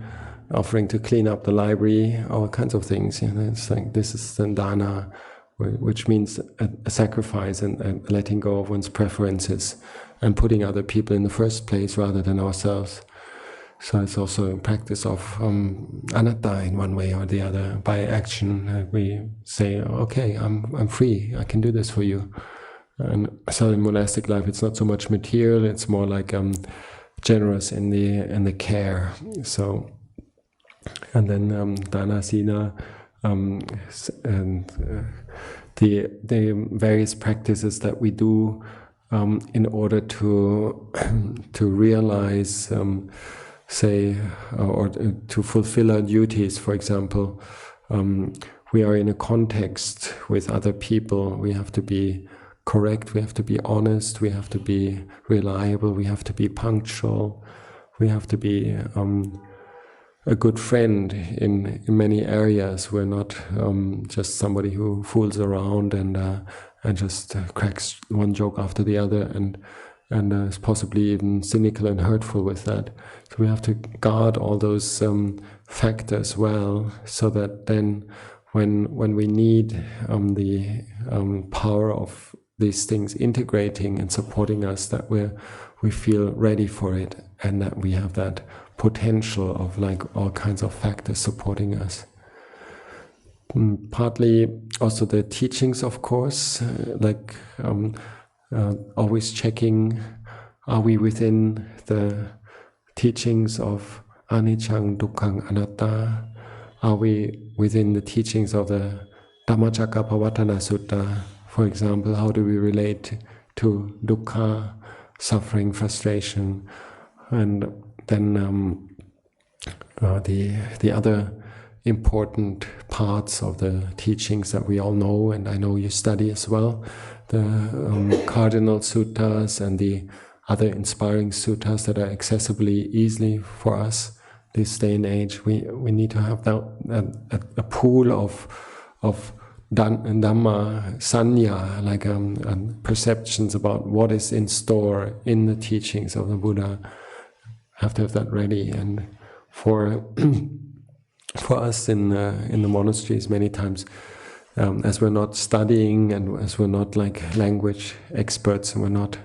S1: offering to clean up the library, all kinds of things. It's like this is dana, which means a sacrifice and letting go of one's preferences and putting other people in the first place rather than ourselves. So it's also a practice of anatta in one way or the other. By action, we say, okay, I'm free, I can do this for you. And so in monastic life, it's not so much material; it's more like generous in the care. So, and then dana, sila, and the various practices that we do in order to realize, or to fulfill our duties. For example, we are in a context with other people. We have to be correct, we have to be honest, we have to be reliable, we have to be punctual, we have to be a good friend in many areas. We're not just somebody who fools around and just cracks one joke after the other and is possibly even cynical and hurtful with that. So we have to guard all those factors well, so that then when we need the power of these things integrating and supporting us, that we feel ready for it, and that we have that potential of like all kinds of factors supporting us. Partly also the teachings, of course, always checking, are we within the teachings of anicca, dukkha, anatta? Are we within the teachings of the Dhammacakkappavattana Sutta? For example, how do we relate to dukkha, suffering, frustration? And then the other important parts of the teachings that we all know, and I know you study as well, the cardinal suttas and the other inspiring suttas that are accessibly easily for us this day and age. We need to have a pool of Dhamma sanya, like perceptions about what is in store in the teachings of the Buddha. Have to have that ready. And for us in the monasteries, many times, as we're not studying and as we're not like language experts, and we're not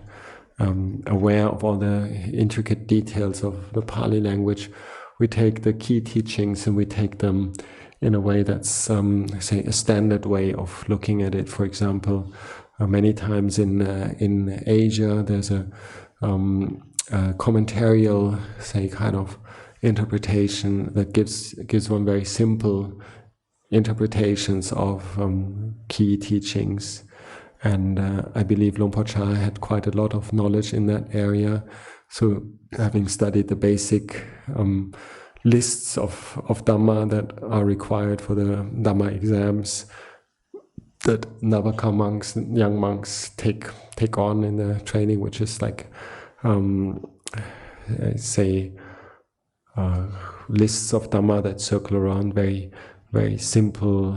S1: aware of all the intricate details of the Pali language, we take the key teachings and we take them in a way that's, say, a standard way of looking at it. For example, many times in Asia, there's a commentarial, say, kind of interpretation that gives one very simple interpretations of key teachings. And I believe Luang Por Chah had quite a lot of knowledge in that area. So having studied the basic lists of Dhamma that are required for the Dhamma exams that Navaka monks, young monks take on in the training, which is like, say, lists of Dhamma that circle around very, very simple,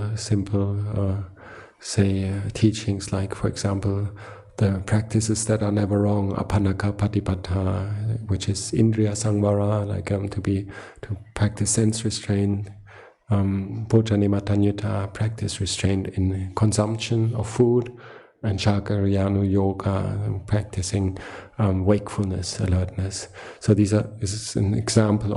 S1: teachings, like, for example, the practices that are never wrong, apanaka patipatta, which is indriya samvara, like to practice sense restraint, bhojanimata, practice restraint in consumption of food, and chakariyanu yoga, practicing wakefulness, alertness. So this is an example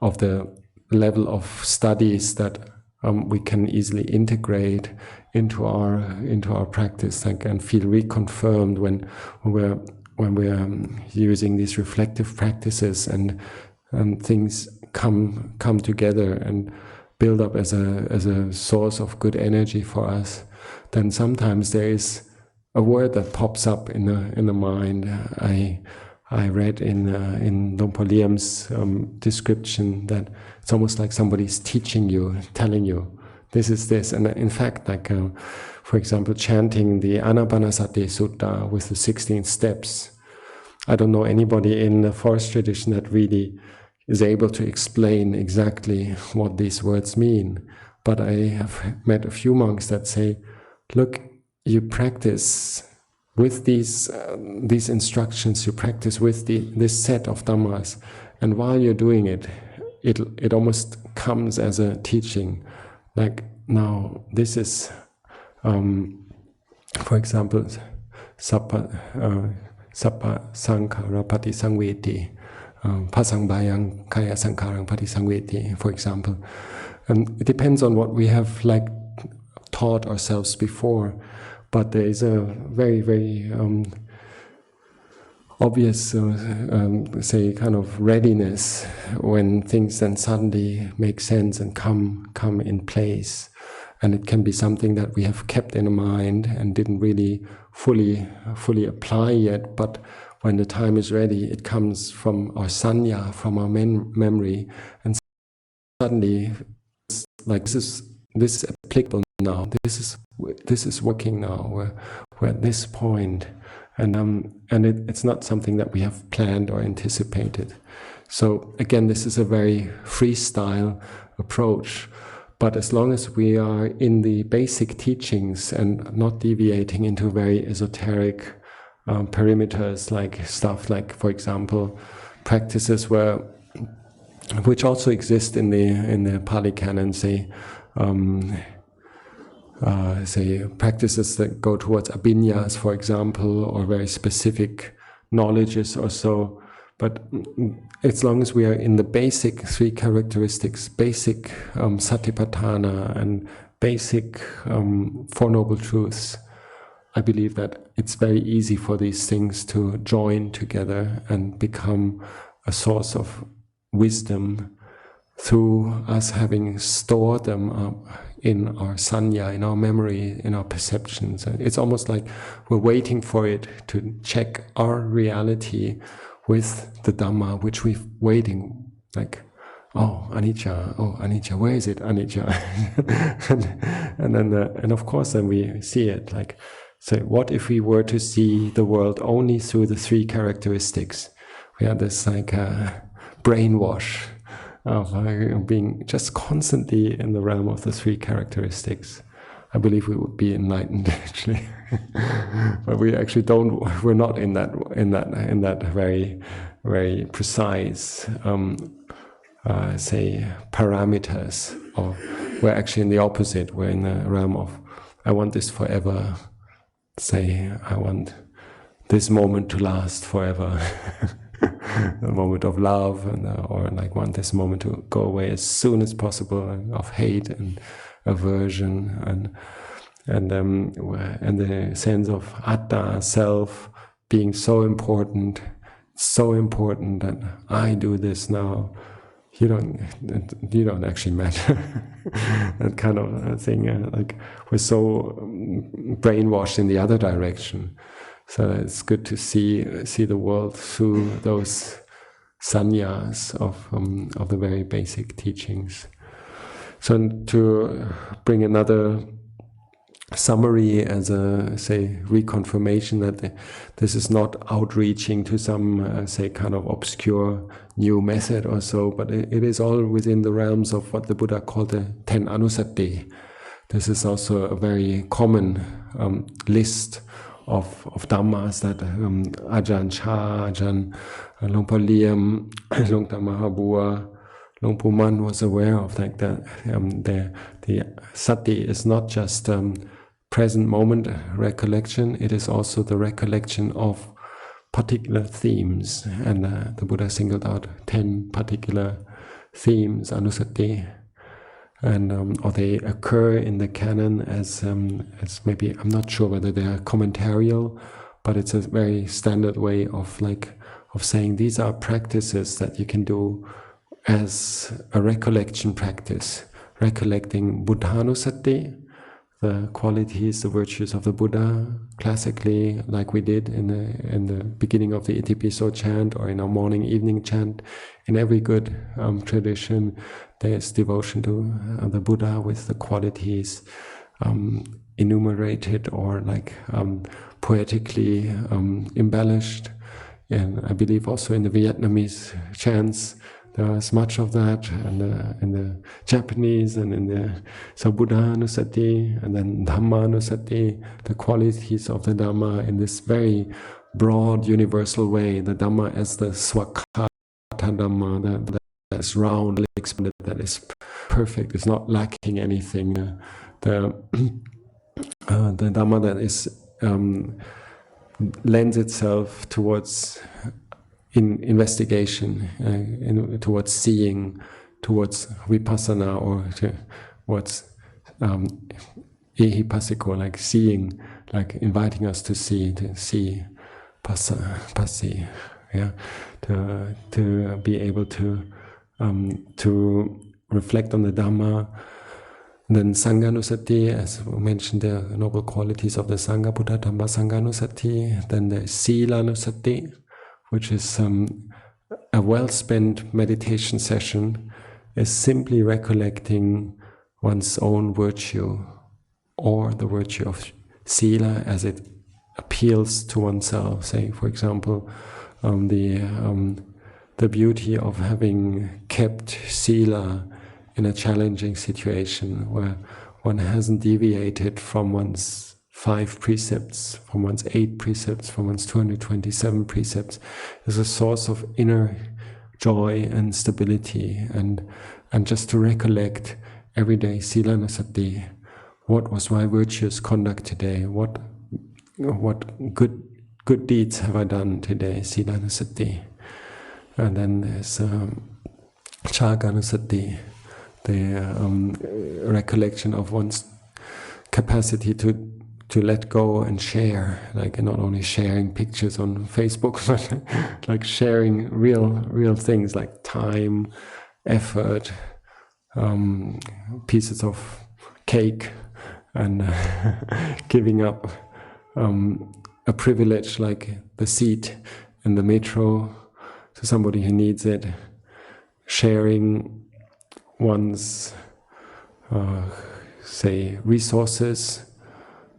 S1: of the level of studies that we can easily integrate into our practice, like, and feel reconfirmed when we're using these reflective practices, and things come together and build up as a source of good energy for us. Then sometimes there is a word that pops up in the mind. I read in Luang Por Liam's description that it's almost like somebody's teaching you, telling you, this is this. And in fact, like, for example, chanting the Anapanasati Sutta with the 16 steps. I don't know anybody in the forest tradition that really is able to explain exactly what these words mean. But I have met a few monks that say, look, you practice with these instructions, you practice with this set of dhammas, and while you're doing it, it almost comes as a teaching. Like, now this is, for example, sappa sankhara pati sangveti, pasangbayang kaya sankharang pati sangveti, for example. And it depends on what we have like taught ourselves before. But there is a very, very obvious, say, kind of readiness when things then suddenly make sense and come in place. And it can be something that we have kept in mind and didn't really fully apply yet. But when the time is ready, it comes from our sanya, from our memory, and suddenly it's like this is applicable now. This is working now. We're at this point, and it's not something that we have planned or anticipated. So again, this is a very freestyle approach. But as long as we are in the basic teachings and not deviating into very esoteric perimeters, like stuff like, for example, practices which also exist in the Pali Canon, say practices that go towards abhinyas, for example, or very specific knowledges or so. But as long as we are in the basic three characteristics, basic satipatthana and basic Four Noble Truths, I believe that it's very easy for these things to join together and become a source of wisdom through us having stored them up in our sanya, in our memory, in our perceptions. It's almost like we're waiting for it to check our reality with the Dhamma, which we're waiting, like, oh, anicca, where is it, anicca? and of course then we see it, like, So what if we were to see the world only through the three characteristics? We have this like brainwash of being just constantly in the realm of the three characteristics. I believe we would be enlightened actually, but we actually don't. We're not in that very very precise say parameters. Or we're actually in the opposite. We're in the realm of I want this forever. Say I want this moment to last forever. The moment of love, or like want this moment to go away as soon as possible, of hate and aversion, and the sense of atta, self, being so important that I do this now. You don't actually matter. That kind of thing. Like we're so brainwashed in the other direction. So it's good to see the world through those sannyas of the very basic teachings. So to bring another summary as a say reconfirmation that this is not outreaching to some say kind of obscure new method or so, but it is all within the realms of what the Buddha called the 10 anusati. This is also a very common list of dhammas that Ajahn Chah, Ajahn Longpa Liam, Longta Mahabua, Longpo Man was aware of, like the sati is not just present moment recollection, it is also the recollection of particular themes, and the Buddha singled out 10 particular themes, anusati, and or they occur in the canon as maybe, I'm not sure whether they are commentarial, but it's a very standard way of saying these are practices that you can do as a recollection practice, recollecting Buddhanusati, the qualities, the virtues of the Buddha, classically, like we did in the beginning of the Itipiso chant or in our morning evening chant. In every good tradition, there is devotion to the Buddha with the qualities enumerated or poetically embellished. And I believe also in the Vietnamese chants, there is much of that, and in the Japanese, and in the Buddhanusati, and then Dhammanusati, the qualities of the Dhamma in this very broad, universal way. The Dhamma as the Swakata Dhamma, that is round, expanded, that is perfect, is not lacking anything. The Dhamma that is lends itself towards investigation, towards seeing, towards vipassana, or towards ehipassiko, like seeing, like inviting us to see passi, yeah, to be able to reflect on the Dhamma. Then Sanghanusati, as we mentioned, the noble qualities of the Sangha, Buddha Dhamma Sanghanusati. Then the Silanusati, which is a well-spent meditation session, is simply recollecting one's own virtue, or the virtue of sila as it appeals to oneself. Say, for example, the beauty of having kept sila in a challenging situation where one hasn't deviated from one's 5 precepts, from one's 8 precepts, from one's 227 precepts, is a source of inner joy and stability, and just to recollect every day, silanasati, what was my virtuous conduct today, what good deeds have I done today, silanasati. And then there's chaganasati, the recollection of one's capacity to let go and share, like not only sharing pictures on Facebook, but like sharing real things like time, effort, pieces of cake, and giving up a privilege like the seat in the metro to somebody who needs it, sharing one's say resources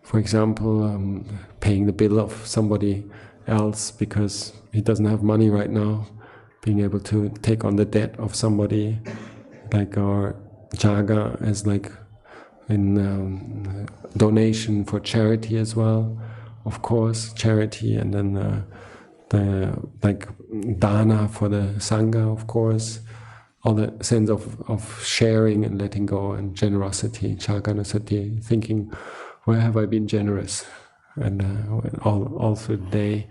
S1: for example, paying the bill of somebody else because he doesn't have money right now, being able to take on the debt of somebody, like our jaga as like in donation for charity as well, of course, charity, and then the like dana for the sangha, of course, all the sense of sharing and letting go and generosity, chaganasati, thinking, where have I been generous, and all through the day,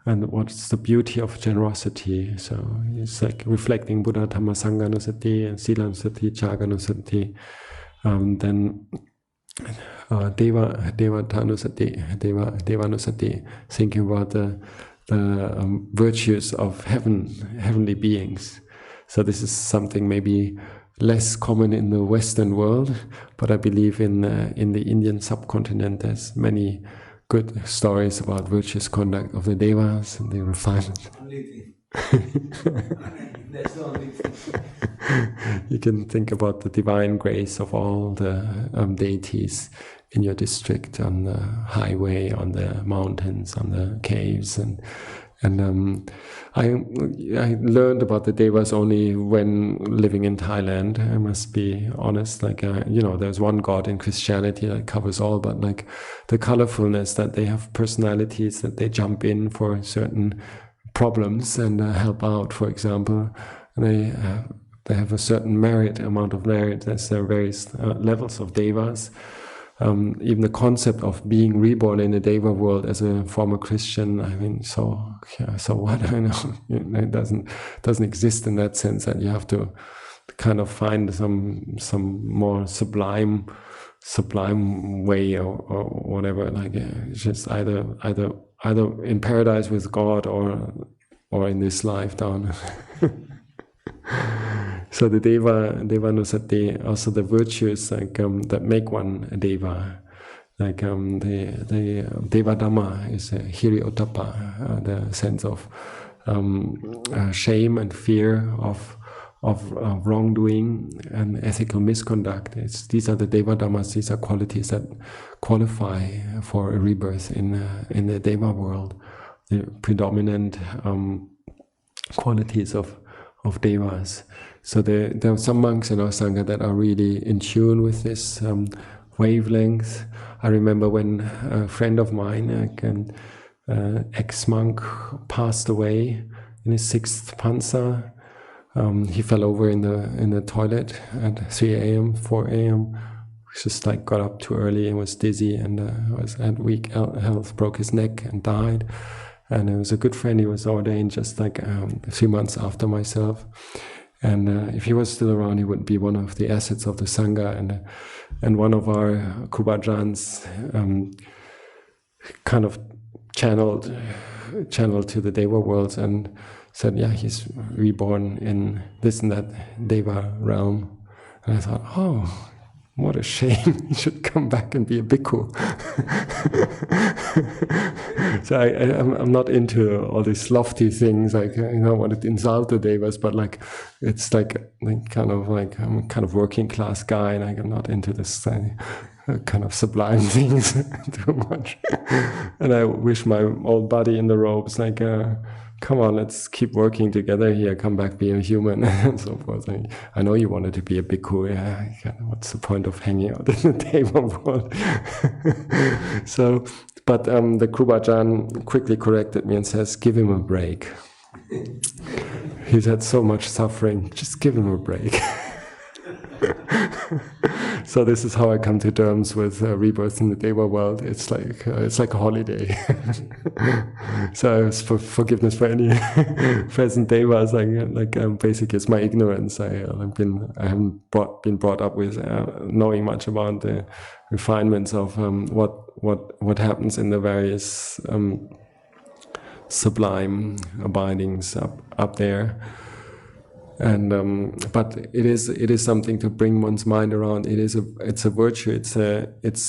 S1: and what's the beauty of generosity. So it's like reflecting Buddha Dhamma Sanghanusati and Silanusati, Chaganusati. Then Devanusati, thinking about the virtues of heavenly beings. So this is something maybe less common in the Western world, but I believe in the Indian subcontinent there's many good stories about virtuous conduct of the devas and the refinement.
S2: That's the only thing.
S1: You can think about the divine grace of all the deities in your district, on the highway, on the mountains, on the caves, and I learned about the devas only when living in Thailand. I must be honest. Like there's one God in Christianity that covers all, but like the colorfulness that they have, personalities that they jump in for certain problems and help out, for example, and they have a certain amount of merit. There's various levels of devas. Even the concept of being reborn in the deva world as a former Christian, I mean, so what? I know it doesn't exist in that sense, that you have to kind of find some more sublime way or whatever. Like it's just either in paradise with God or in this life down. So the Devanusati, also the virtues like that make one a deva, like the Deva Dhamma is hiri-ottappa, the sense of shame and fear of wrongdoing and ethical misconduct. These are the Deva Dhammas. These are qualities that qualify for a rebirth in the Deva world. The predominant qualities of devas. So there are some monks in our sangha that are really in tune with this wavelength. I remember when a friend of mine, an ex-monk, passed away in his 6th pansa. He fell over in the toilet at 3 a.m., 4 a.m. Just like got up too early and was dizzy and had weak health, broke his neck and died. And it was a good friend. He was ordained just like 3 months after myself. And if he was still around, he would be one of the assets of the sangha. And one of our Kubajans kind of channeled to the Deva worlds and said, yeah, he's reborn in this and that Deva realm. And I thought, oh, what a shame, he should come back and be a bhikkhu. So I'm not into all these lofty things, like I don't want to insult the devas, but like it's like kind of like I'm a kind of working class guy, and I'm not into this kind of sublime things too much. And I wish my old buddy in the robes, like, come on, let's keep working together here, come back, be a human, and so forth. I know you wanted to be a bhikkhu, yeah, what's the point of hanging out in the Deva world? So, but the Krubajan quickly corrected me and says, give him a break. He's had so much suffering, just give him a break. So this is how I come to terms with rebirth in the Deva world. It's like a holiday. So forgiveness for any present Devas. Basically, it's my ignorance. I haven't been brought up with knowing much about the refinements of what happens in the various sublime abidings up there. And but it is something to bring one's mind around. It's a virtue. It's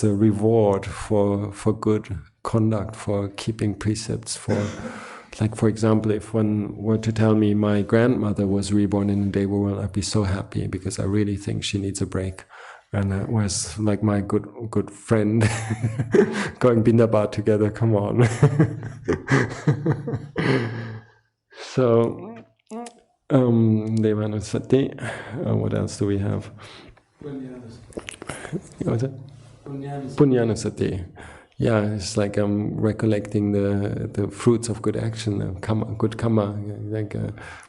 S1: a reward for good conduct, for keeping precepts. For example, if one were to tell me my grandmother was reborn in the Deva world, I'd be so happy because I really think she needs a break. and was like my good friend, going bindabat together. Come on. So, Devanusati. What else do we have? What's it? Punyanusati. Yeah, it's like recollecting the fruits of good action, good karma, like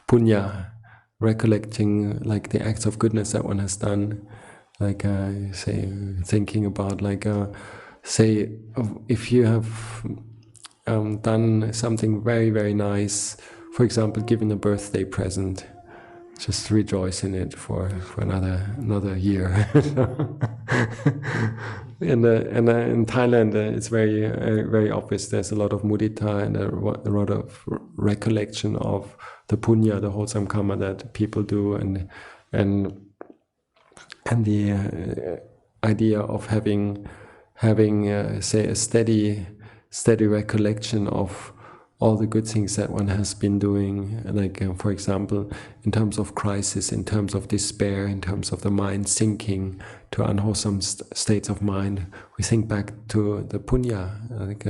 S1: punya, recollecting like the acts of goodness that one has done, like say thinking about like say if you have done something very nice, for example, giving a birthday present. Just rejoice in it for another year. In Thailand, it's very obvious. There's a lot of mudita and a lot of recollection of the punya, the wholesome karma that people do, and the idea of having say a steady recollection of all the good things that one has been doing, like for example, in terms of crisis, in terms of despair, in terms of the mind sinking to unwholesome states of mind, we think back to the punya, like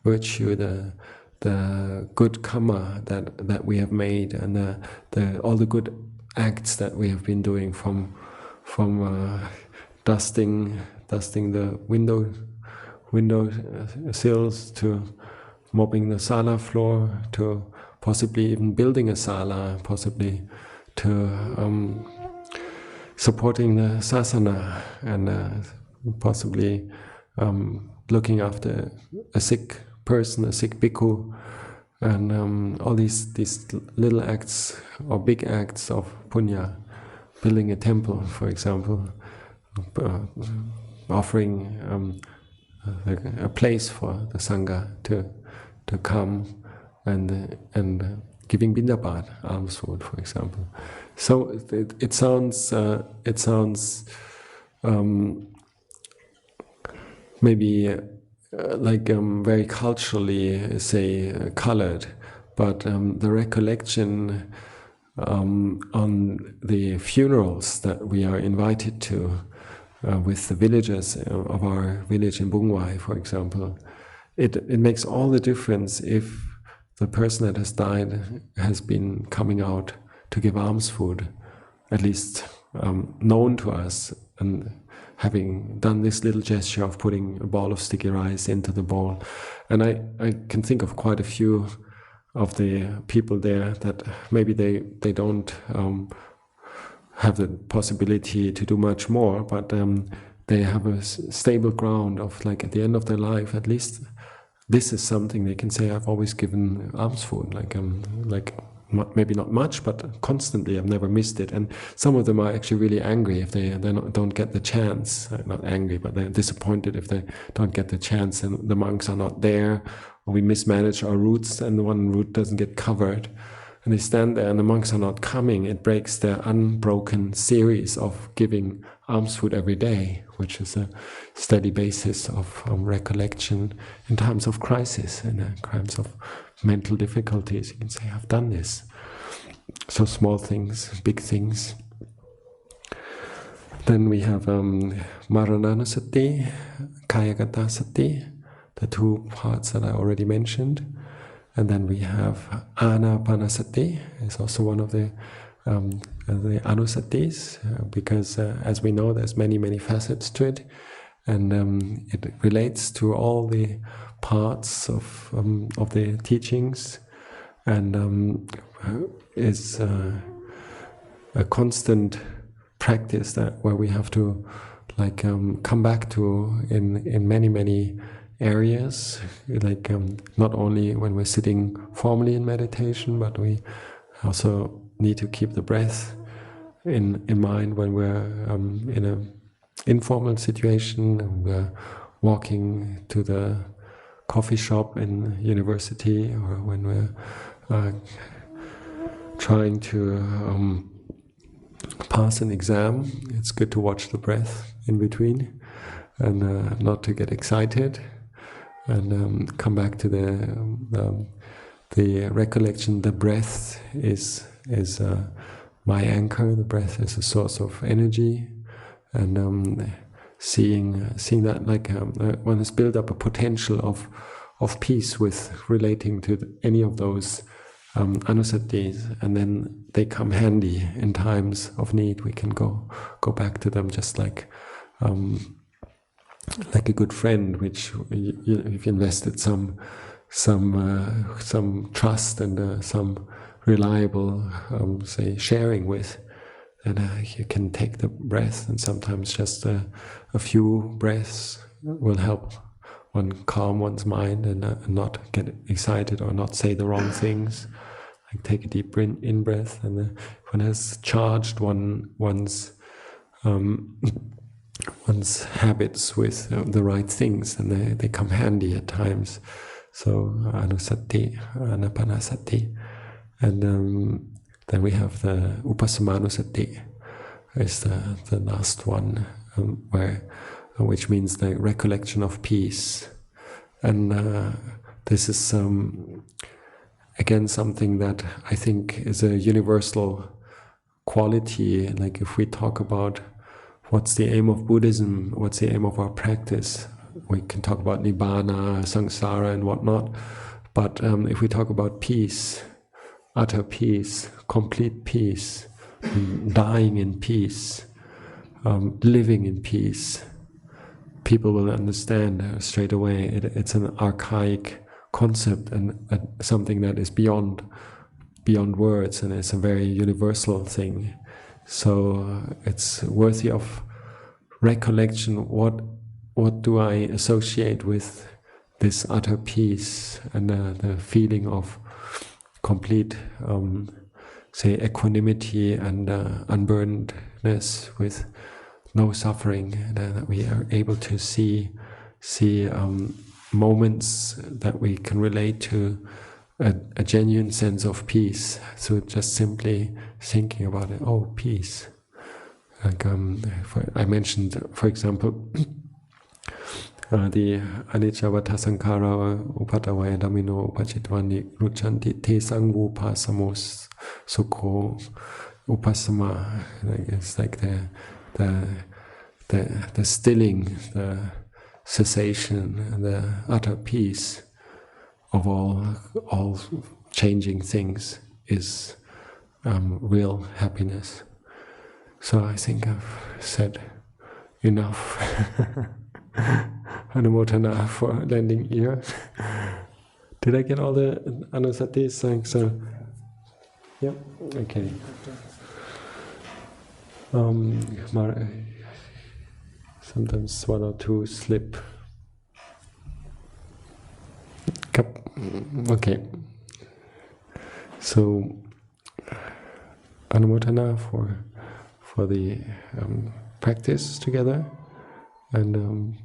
S1: virtue, the good karma that we have made, and all the good acts that we have been doing, from dusting the window sills to mopping the sala floor, to possibly even building a sala, possibly to supporting the sasana, and possibly looking after a sick person, a sick bhikkhu, and all these little acts or big acts of punya, building a temple, for example, offering a place for the sangha to come, and giving bindabat, alms food, for example. So it sounds maybe like very culturally, say, colored, but the recollection on the funerals that we are invited to with the villagers of our village in Bungwai, for example, it makes all the difference if the person that has died has been coming out to give alms food, at least known to us, and having done this little gesture of putting a ball of sticky rice into the bowl. And I can think of quite a few of the people there that maybe they don't have the possibility to do much more, but they have a stable ground of, like, at the end of their life, at least this is something they can say, I've always given alms food, maybe not much, but constantly, I've never missed it. And some of them are actually really angry if they don't get the chance. Not angry, but they're disappointed if they don't get the chance and the monks are not there, or we mismanage our routes and the one route doesn't get covered. And they stand there and the monks are not coming. It breaks their unbroken series of giving alms food every day, which is a steady basis of recollection in times of crisis and in times of mental difficulties. You can say, I've done this. So small things, big things. Then we have Marananasati, Kayagata Sati, the two parts that I already mentioned. And then we have Anapanasati, is also one of the anusatis, because as we know, there's many facets to it, and it relates to all the parts of the teachings, and is a constant practice where we have to come back to in many areas, not only when we're sitting formally in meditation, but we also need to keep the breath in mind when we're in an informal situation, and we're walking to the coffee shop in university, or when we're trying to pass an exam. It's good to watch the breath in between and not to get excited, and come back to the recollection. The breath is my anchor. The breath is a source of energy, seeing that like one has built up a potential of peace with relating to any of those anusatis, and then they come handy in times of need. We can go back to them just like a good friend, which you've invested some trust and some reliable say sharing with, and you can take the breath, and sometimes just a few breaths will help one calm one's mind and not get excited or not say the wrong things. Like take a deep in breath, and one has charged one's habits with the right things, and they come handy at times. So anusati, anapanasati, and then we have the upasamanusati, is the last one, which means the recollection of peace, and this is again something that I think is a universal quality. Like if we talk about what's the aim of Buddhism, what's the aim of our practice, we can talk about nibbana, samsara, and whatnot. But if we talk about peace, utter peace, complete peace, dying in peace, living in peace, people will understand straight away. It's an archaic concept and something that is beyond words, and it's a very universal thing. So it's worthy of recollection. What do I associate with this utter peace and the feeling of complete, say, equanimity and unburnedness with no suffering, that we are able to see moments that we can relate to a genuine sense of peace. So just simply thinking about it, oh, peace. Like I mentioned, for example, the anicca vata sankhara upatavaya dhammino upacitvani ruchanti te sangvupa samos sukho upasama. It's like the stilling, the cessation, and the utter peace of all changing things is real happiness. So I think I've said enough. Anumodana for lending ear. Did I get all the anusatis? Thanks. Yeah. Okay. Sometimes one or two slip. Okay. So Anumodana for the practice together, and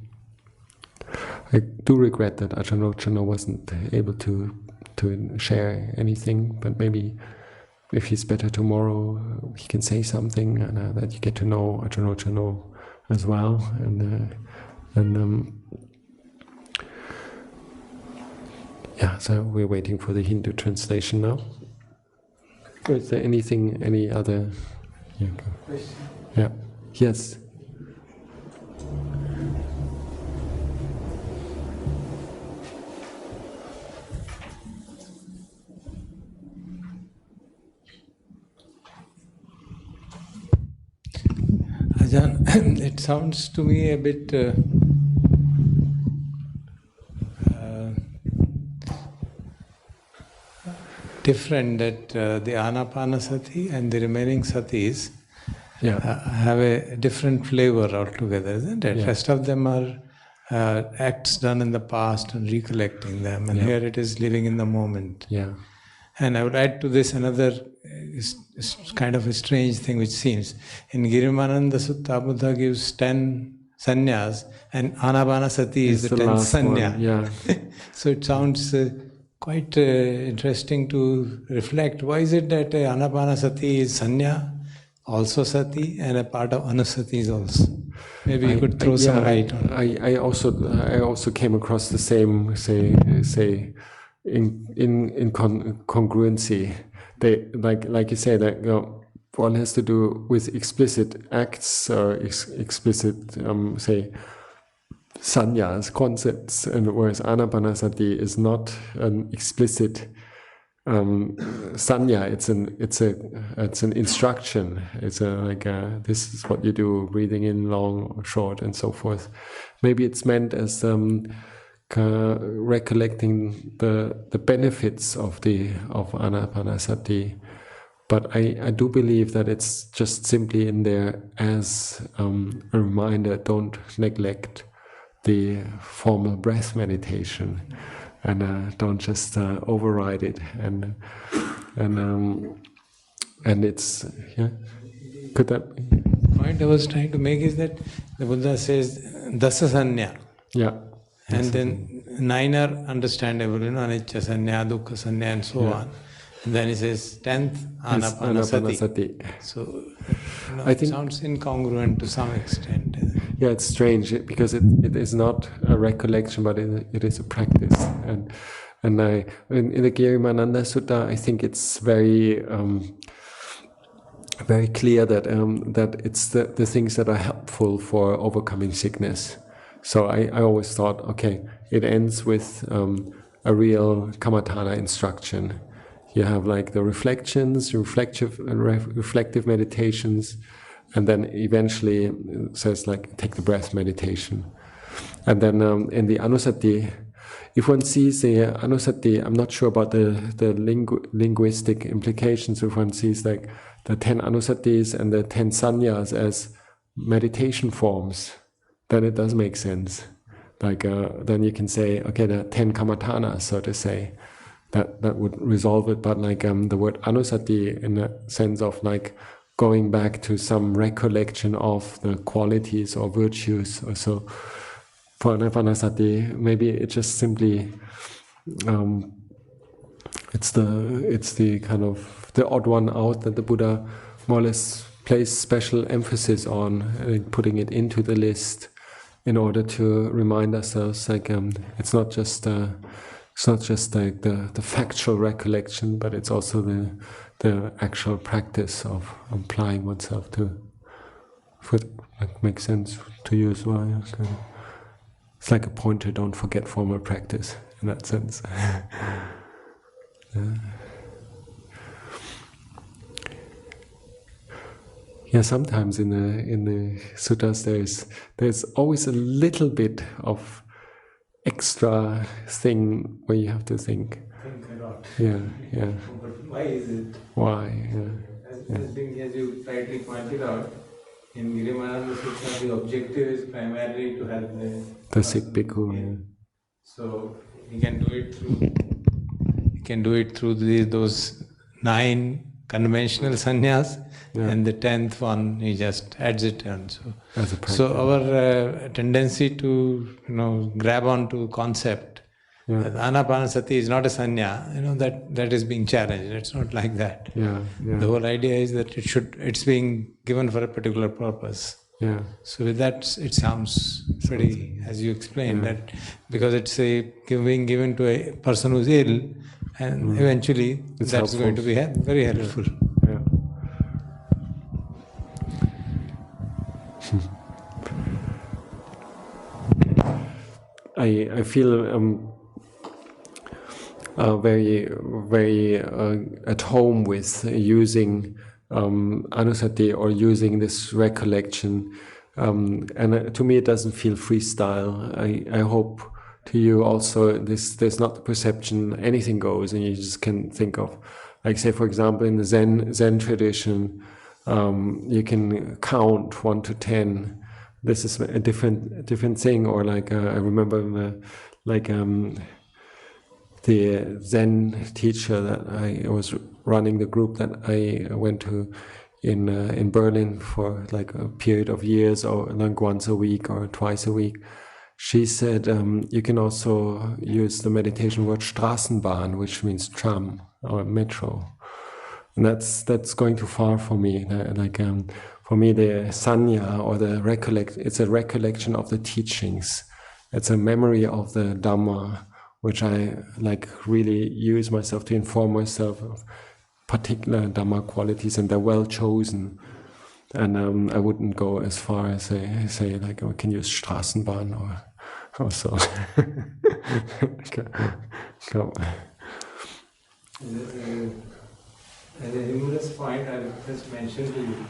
S1: I do regret that Ajahn wasn't able to share anything, but maybe if he's better tomorrow, he can say something, and that you get to know Ajahn as well, and yeah. So we're waiting for the Hindu translation now. Is there any other? Yeah.
S2: Question?
S1: Yeah. Yes.
S3: Ajahn, it sounds to me a bit different that the anapanasati and the remaining satis have a different flavor altogether, isn't it?
S1: Yeah.
S3: Rest of them are acts done in the past and recollecting them, and here it is living in the moment.
S1: Yeah.
S3: And I would add to this another kind of a strange thing which seems. In Girimananda Sutta, Buddha gives 10 sannyas, and anapanasati is the 10th sanya.
S1: Yeah.
S3: So it sounds quite interesting to reflect. Why is it that anapanasati is sanya, also sati, and a part of anusati is also? Maybe you could throw some light on it.
S1: I also came across the same say in congruency. They like you say that one has to do with explicit acts or explicit, say, sannyas, concepts, and whereas anapanasati is not an explicit sanya. It's an instruction. It's this is what you do, breathing in long or short and so forth. Maybe it's meant as recollecting the benefits of anapanasati. But I do believe that it's just simply in there as a reminder, don't neglect the formal breath meditation, and don't just override it. And it's, yeah, could that be?
S3: The point I was trying to make is that the Buddha says dasa sanya.
S1: Yeah.
S3: And then 9 are understandable, anicca sanya, dukkha sanya, and so on. And then he says 10th anapanasati. So I think it sounds incongruent to some extent.
S1: Yeah, it's strange because it is not a recollection, but it is a practice. And in the Girimananda Sutta, I think it's very very clear that that it's the things that are helpful for overcoming sickness. So I always thought, okay, it ends with a real kamatana instruction. You have like the reflections, reflective meditations, and then eventually it says like take the breath meditation. And then in the anusati, if one sees the anusati, I'm not sure about the linguistic implications. If one sees like the 10 anusatis and the 10 sannyas as meditation forms, then it does make sense. Like then you can say, okay, the 10 kamatanas, so to say, that would resolve it. But like the word anusati in the sense of like going back to some recollection of the qualities or virtues or so. For anapanasati, maybe it just simply it's the kind of the odd one out that the Buddha more or less placed special emphasis on, putting it into the list in order to remind ourselves like it's not just like the factual recollection, but it's also the actual practice of applying oneself to. If it makes sense to you as well. Yeah. It's like a pointer, don't forget formal practice in that sense. Yeah, sometimes in the suttas there's always a little bit of extra thing where you have to think.
S3: Think a lot.
S1: Yeah.
S3: But why is it?
S1: Why? Yeah.
S3: As you rightly pointed out, in Girimananda Sutta, the objective is primarily to help
S1: The sick bhikkhu. Yeah.
S3: So he can do it through those 9 conventional sannyas, and the 10th one he just adds it on. So our tendency to grab onto concept that anapanasati is not a sanya, that is being challenged. It's not like that. The whole idea is that it's being given for a particular purpose. So with that, it sounds pretty, as you explained, that because it's being given to a person who's ill, and eventually that's helpful. Going to be very helpful.
S1: I feel very, very at home with using anusati or using this recollection, and to me it doesn't feel freestyle. I hope to you also there's not the perception anything goes and you just can think of, like say for example in the Zen tradition, you can count 1 to 10. This is a different thing. Or like I remember the Zen teacher that I was running the group that I went to in Berlin for like a period of years, or like once a week or twice a week. She said you can also use the meditation word Straßenbahn, which means tram or metro, and that's going too far for me. For me, the sanya or it's a recollection of the teachings. It's a memory of the Dhamma, which I like really use myself to inform myself of particular Dhamma qualities, and they're well chosen. And I wouldn't go as far as say like, oh, we can use Straßenbahn or so. Go.
S3: As a humorous point, I just mentioned to you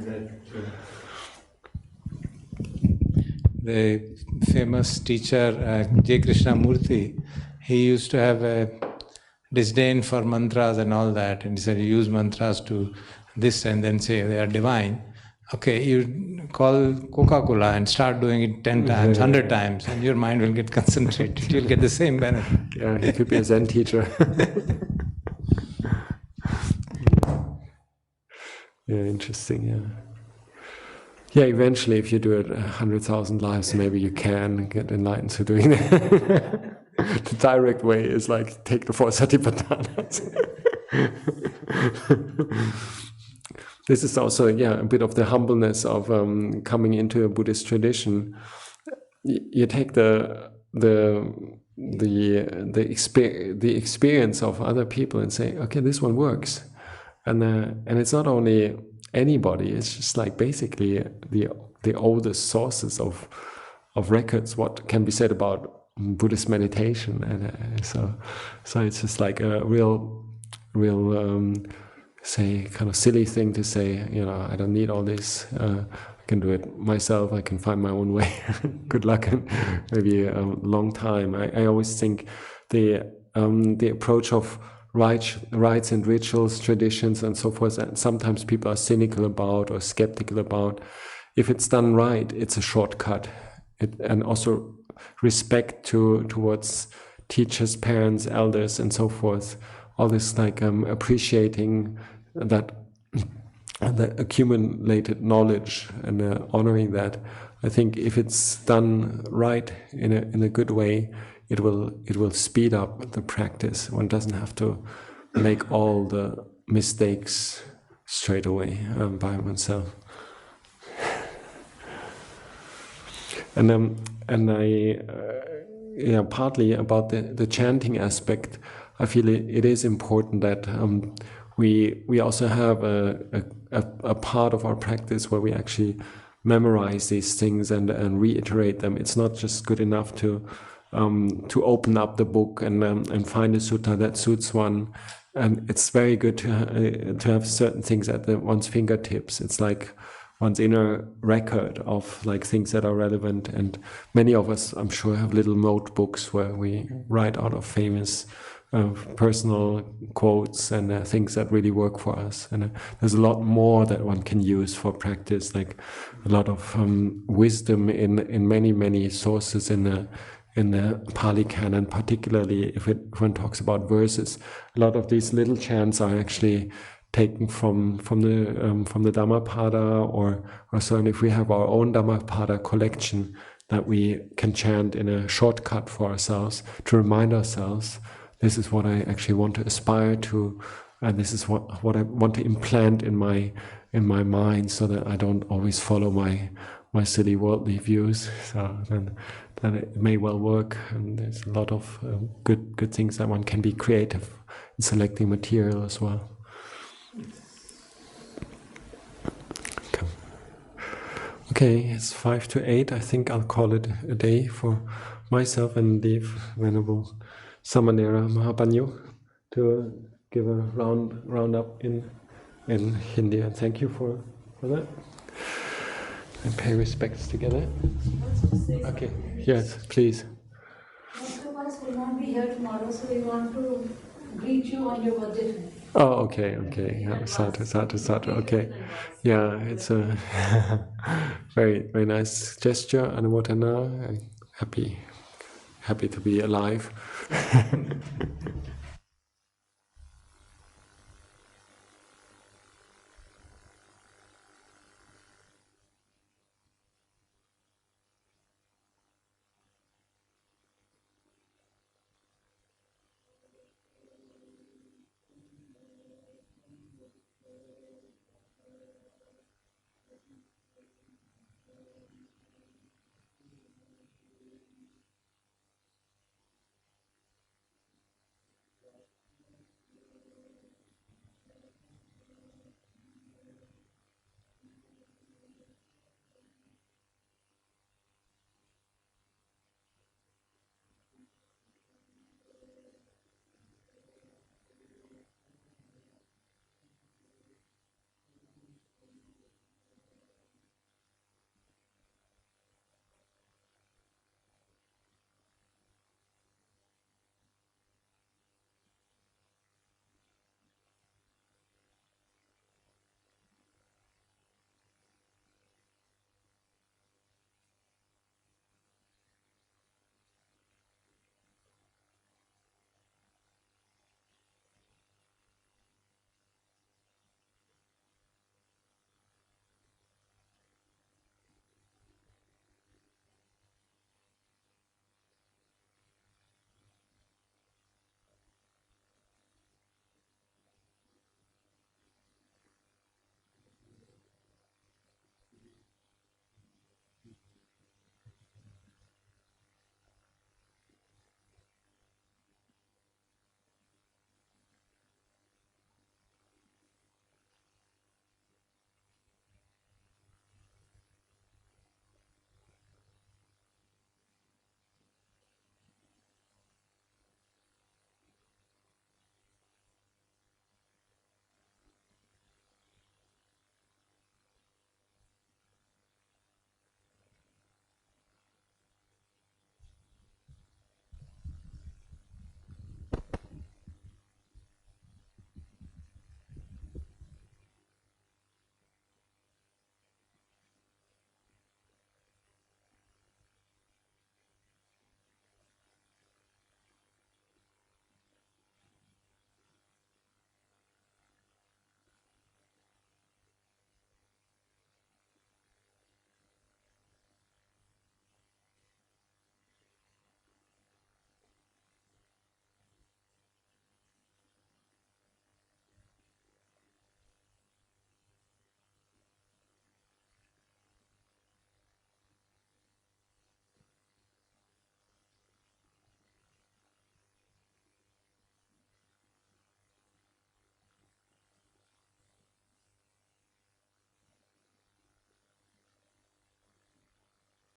S3: that the famous teacher J. Krishnamurti, he used to have a disdain for mantras and all that, and he said, you use mantras to this and then say they are divine. Okay, you call Coca-Cola and start doing it 10 times, 100 times, and your mind will get concentrated. You'll get the same benefit.
S1: Yeah, he could be a Zen teacher. Yeah, interesting, yeah. Yeah, eventually if you do it 100,000 lives, maybe you can get enlightened to doing that. The direct way is like, take the 4 Satipatthanas. This is also, yeah, a bit of the humbleness of coming into a Buddhist tradition. You take the experience of other people and say, okay, this one works, and it's not only anybody. It's just like basically the oldest sources of records. What can be said about Buddhist meditation, and so it's just like a real. Say kind of silly thing to say, I don't need all this, I can do it myself, I can find my own way. Good luck, and maybe a long time. I always think the approach of rites and rituals, traditions and so forth, and sometimes people are cynical about or skeptical about. If it's done right, it's a shortcut. And also respect towards teachers, parents, elders and so forth. All this like appreciating that the accumulated knowledge and honoring that. I think if it's done right in a good way, it will speed up the practice. One doesn't have to make all the mistakes straight away by oneself. And I partly about the chanting aspect. I feel it is important that we also have a part of our practice where we actually memorize these things and reiterate them. It's not just good enough to open up the book and find a sutta that suits one. And it's very good to have certain things at one's fingertips. It's like one's inner record of like things that are relevant. And many of us, I'm sure, have little notebooks where we write out of famous personal quotes and things that really work for us. And there's a lot more that one can use for practice, like a lot of wisdom in many sources in the Pali Canon, particularly if one talks about verses. A lot of these little chants are actually taken from the Dhammapada, or certainly if we have our own Dhammapada collection that we can chant in a shortcut for ourselves to remind ourselves, this is what I actually want to aspire to, and this is what I want to implant in my mind, so that I don't always follow my silly worldly views. So then it may well work, and there's a lot of good things that one can be creative in selecting material as well. Okay, it's 5 to 8. I think I'll call it a day for myself and leave Venerable Samanera Mahapanyo to give a round up in Hindi. And thank you for that. And pay respects together. Okay, yes, please.
S4: Most of us will not be here tomorrow, so we want to greet you on your birthday.
S1: Oh, okay. Yeah, sadhu. Okay, yeah, it's a very nice gesture. Anumodana. Happy to be alive.